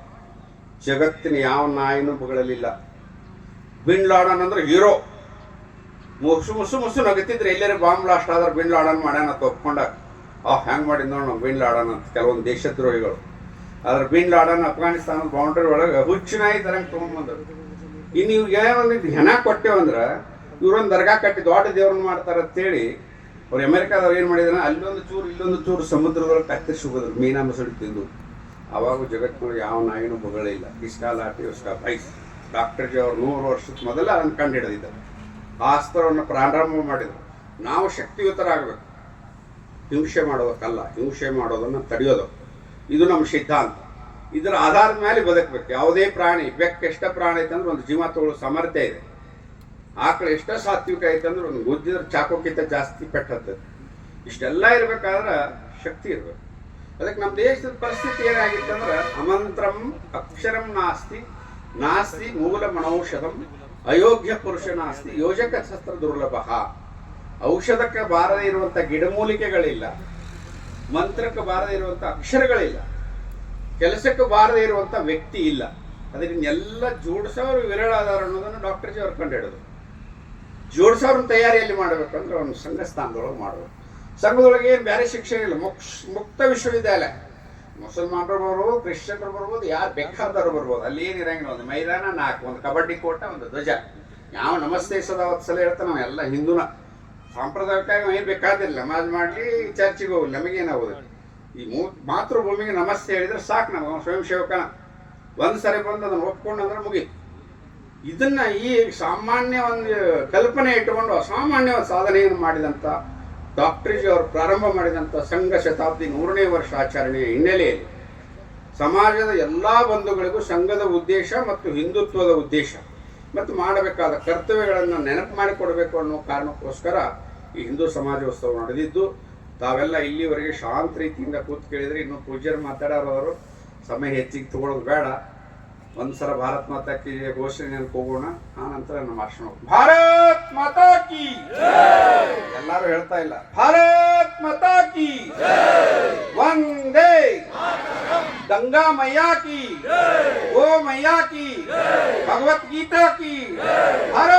ಜಗತ್ತಿನ ಯಾವ ನಾಯಿನೂ ಬಗಳಲಿಲ್ಲ. ಬಿನ್ ಲಾಡನ್ ಅಂದ್ರೆ ಹೀರೋ. ಮುಸು ನಗತಿದ್ರೆ ಎಲ್ಲರೂ ಬಾಂಬ್ ಬ್ಲಾಸ್ಟ್ ಆದ್ರೆ ಬಿನ್ ಲಾಡನ್ ಮಾಡ್ಯಾನ ಅಂತ ಒಪ್ಕೊಂಡಾಗ ಹೆಂಗೆ ಮಾಡಿದ್ ನೋಡಿ ನಾವು ಬಿನ್ ಲಾಡನ್ ಅಂತ ಕೆಲವೊಂದು ದೇಶದ್ರೋಹಿಗಳು. ಆದ್ರೆ ಬಿನ್ ಲಾಡನ್ ಅಫ್ಘಾನಿಸ್ತಾನದ ಬೌಂಡ್ರಿ ಒಳಗೆ ಹುಚ್ಚಿನಾಯಿ ತರಂಗೆ ತೊಗೊಂಡ್ಬಂದ್ರು. ಇನ್ನು ಇವ್ರಿಗೆ ಒಂದಿಟ್ಟು ಹೆಣ ಕೊಟ್ಟೇವಂದ್ರೆ ಇವ್ರೊಂದು ದರ್ಗಾ ಕಟ್ಟಿ ದೊಡ್ಡ ದೇವ್ರನ್ನ ಮಾಡ್ತಾರೆ ಅಂತೇಳಿ ಅವ್ರು ಅಮೆರಿಕಾದವ್ರು ಏನು ಮಾಡಿದಾರೆ, ಅಲ್ಲೊಂದು ಚೂರು ಇಲ್ಲೊಂದು ಚೂರು ಸಮುದ್ರದೊಳಗೆ ಕತ್ತರಿಸಿ ಹೋಗಿದ್ರು ಮೀನಾ ಮಸಳಿ ತಿಂದು. ಅವಾಗ ಜಗತ್ತಿನೊಳಗೆ ಯಾವ ನಾಯಿನೂ ಬಗಳಿಲ್ಲ. ಇಸ್ಕಾ ಲಾಠಿ ಉಸ್ಕಾ ಭೈಂಸ್. ಡಾಕ್ಟರ್ ಜಿ ಅವರು 100 ವರ್ಷದ ಮೊದಲು ಅದನ್ನು ಕಂಡು ಹಿಡಿದಿದ್ದಾರೆ. ಆ ಅಸ್ತ್ರವನ್ನು ಪ್ರಾರಂಭ ಮಾಡಿದರು. ನಾವು ಶಕ್ತಿಯುತರಾಗಬೇಕು, ಹಿಂಸೆ ಮಾಡೋದಕ್ಕಲ್ಲ, ಹಿಂಸೆ ಮಾಡೋದನ್ನು ತಡೆಯೋದು. ಇದು ನಮ್ಮ ಸಿದ್ಧಾಂತ. ಇದರ ಆಧಾರದ ಮೇಲೆ ಬದುಕಬೇಕು. ಯಾವುದೇ ಪ್ರಾಣಿ, ಬೆಕ್ಕ ಎಷ್ಟ ಪ್ರಾಣಿ ಐತಂದ್ರೆ ಒಂದು ಜೀವ ತಗೊಳ್ಳೋ ಸಾಮರ್ಥ್ಯ ಇದೆ. ಆಕಳು ಎಷ್ಟ ಸಾತ್ವಿಕ ಐತಂದ್ರೆ ಒಂದು ಗುದ್ದಿದ್ರೆ ಚಾಕೋಕ್ಕಿಂತ ಜಾಸ್ತಿ ಪೆಟ್ಟದ್ದು. ಇಷ್ಟೆಲ್ಲ ಇರ್ಬೇಕಾದ್ರೆ ಶಕ್ತಿ ಇರಬೇಕು. ಅದಕ್ಕೆ ನಮ್ಮ ದೇಶದ ಪರಿಸ್ಥಿತಿ ಏನಾಗಿತ್ತಂದ್ರೆ ಅಮಂತ್ರಂ ಅಕ್ಷರಂ ನಾಸ್ತಿ, ನಾಸ್ತಿ ಮೂಲ ಮನೌಷಧಂ, ಅಯೋಗ್ಯ ಪುರುಷ ನಾಸ್ತಿ, ಯೋಜಕ ಶಸ್ತ್ರ ದುರ್ಲಭ. ಔಷಧಕ್ಕೆ ಬಾರದೇ ಇರುವಂಥ ಗಿಡಮೂಲಿಕೆಗಳಿಲ್ಲ, ಮಂತ್ರಕ್ಕೆ ಬಾರದೇ ಇರುವಂಥ ಅಕ್ಷರಗಳಿಲ್ಲ, ಕೆಲಸಕ್ಕೆ ಬಾರದೇ ಇರುವಂಥ ವ್ಯಕ್ತಿ ಇಲ್ಲ. ಅದನ್ನೆಲ್ಲ ಜೋಡಿಸೋರು ವಿರಳ ಆಧಾರ ಅನ್ನೋದನ್ನು ಡಾಕ್ಟರ್ ಜಿ ಅವ್ರು ಕಂಡು ಹಿಡಿದು. ಜೋಡಿಸೋರನ್ನ ತಯಾರಿಯಲ್ಲಿ ಮಾಡಬೇಕಂದ್ರೆ ಒಂದು ಸಂಘ ಸ್ಥಾನದೊಳಗೆ ಮಾಡಬೇಕು. ಸಂಘದೊಳಗೆ ಏನು ಬೇರೆ ಶಿಕ್ಷಣ ಇಲ್ಲ, ಮುಕ್ತ ವಿಶ್ವವಿದ್ಯಾಲಯ. ಮುಸಲ್ಮಾನರು ಬರ್ಬೋದು, ಕ್ರಿಶ್ಚಿಯನ್ರು ಬರ್ಬೋದು, ಯಾರು ಬೇಕಾದವರು ಬರ್ಬೋದು. ಅಲ್ಲಿ ಏನಿರಂಗಿಲ್ಲ, ಒಂದು ಮೈದಾನ 4, ಒಂದು ಕಬಡ್ಡಿ ಕೋಟ, ಒಂದು ಧ್ವಜ. ಯಾವ ನಮಸ್ತೆ ಸಲ ಹೇಳ್ತಾ ನಾವು ಎಲ್ಲ ಹಿಂದೂನ ಸಾಂಪ್ರದಾಯಿಕವಾಗಿ ಏನು ಬೇಕಾದಿಲ್ಲ. ನಮಾಜ್ ಮಾಡಲಿ, ಚರ್ಚಿಗೆ ಹೋಗಲಿ, ನಮಗೇನಾಗೋದು. ಈ ಮಾತೃಭೂಮಿಗೆ ನಮಸ್ತೆ ಹೇಳಿದ್ರೆ ಸಾಕು. ನಮಗೆ ಸ್ವಯಂ ಸೇವಕನ ಒಂದು ಸರಿ ಬಂದು ಅದನ್ನು ಒಪ್ಕೊಂಡು ಅಂದ್ರೆ ಮುಗೀತು. ಇದನ್ನ ಈ ಸಾಮಾನ್ಯ ಒಂದು ಕಲ್ಪನೆ ಇಟ್ಟುಕೊಂಡು ಅಸಾಮಾನ್ಯವಾದ ಸಾಧನೆಯನ್ನು ಮಾಡಿದಂಥ ಡಾಕ್ಟರ್ ಜಿ ಅವರು ಪ್ರಾರಂಭ ಮಾಡಿದಂಥ ಸಂಘ ಶತಾಬ್ದಿ 100ನೇ ವರ್ಷ ಆಚರಣೆಯ ಹಿನ್ನೆಲೆಯಲ್ಲಿ ಸಮಾಜದ ಎಲ್ಲ ಬಂಧುಗಳಿಗೂ ಸಂಘದ ಉದ್ದೇಶ ಮತ್ತು ಹಿಂದುತ್ವದ ಉದ್ದೇಶ ಮತ್ತು ಮಾಡಬೇಕಾದ ಕರ್ತವ್ಯಗಳನ್ನು ನೆನಪು ಮಾಡಿಕೊಡಬೇಕು ಅನ್ನೋ ಕಾರಣಕ್ಕೋಸ್ಕರ ಈ ಹಿಂದೂ ಸಮಾಜೋತ್ಸವ ನಡೆದಿದ್ದು. ತಾವೆಲ್ಲ ಇಲ್ಲಿವರೆಗೆ ಶಾಂತ ರೀತಿಯಿಂದ ಕೂತು ಕೇಳಿದರೆ ಇನ್ನೂ ಪೂಜ್ಯರು ಮಾತಾಡೋರು ಸಮಯ ಹೆಚ್ಚಿಗೆ ತಗೊಳ್ಳೋದು ಬೇಡ. ಒಂದ್ಸಲ ಭಾರತ್ ಮಾತಾ ಕಿ ಘೋಷಣೆಯನ್ನು ಹೋಗೋಣ, ಆ ನಂತರ ನಮ್ಮ ಭಾಷಣ. ಭಾರತ್ ಮಾತಾ ಕಿ ಎಲ್ಲರೂ ಹೇಳ್ತಾ ಇಲ್ಲ. ಭಾರತ್ ಮಾತಾ ಕಿ ವಂದೇ, ಗಂಗಾ ಮೈಯಾ ಕಿ, ಗೋ ಮೈಯಾ ಕಿ, ಭಗವತ್ ಗೀತಾ ಕಿ. ಭಾರತ್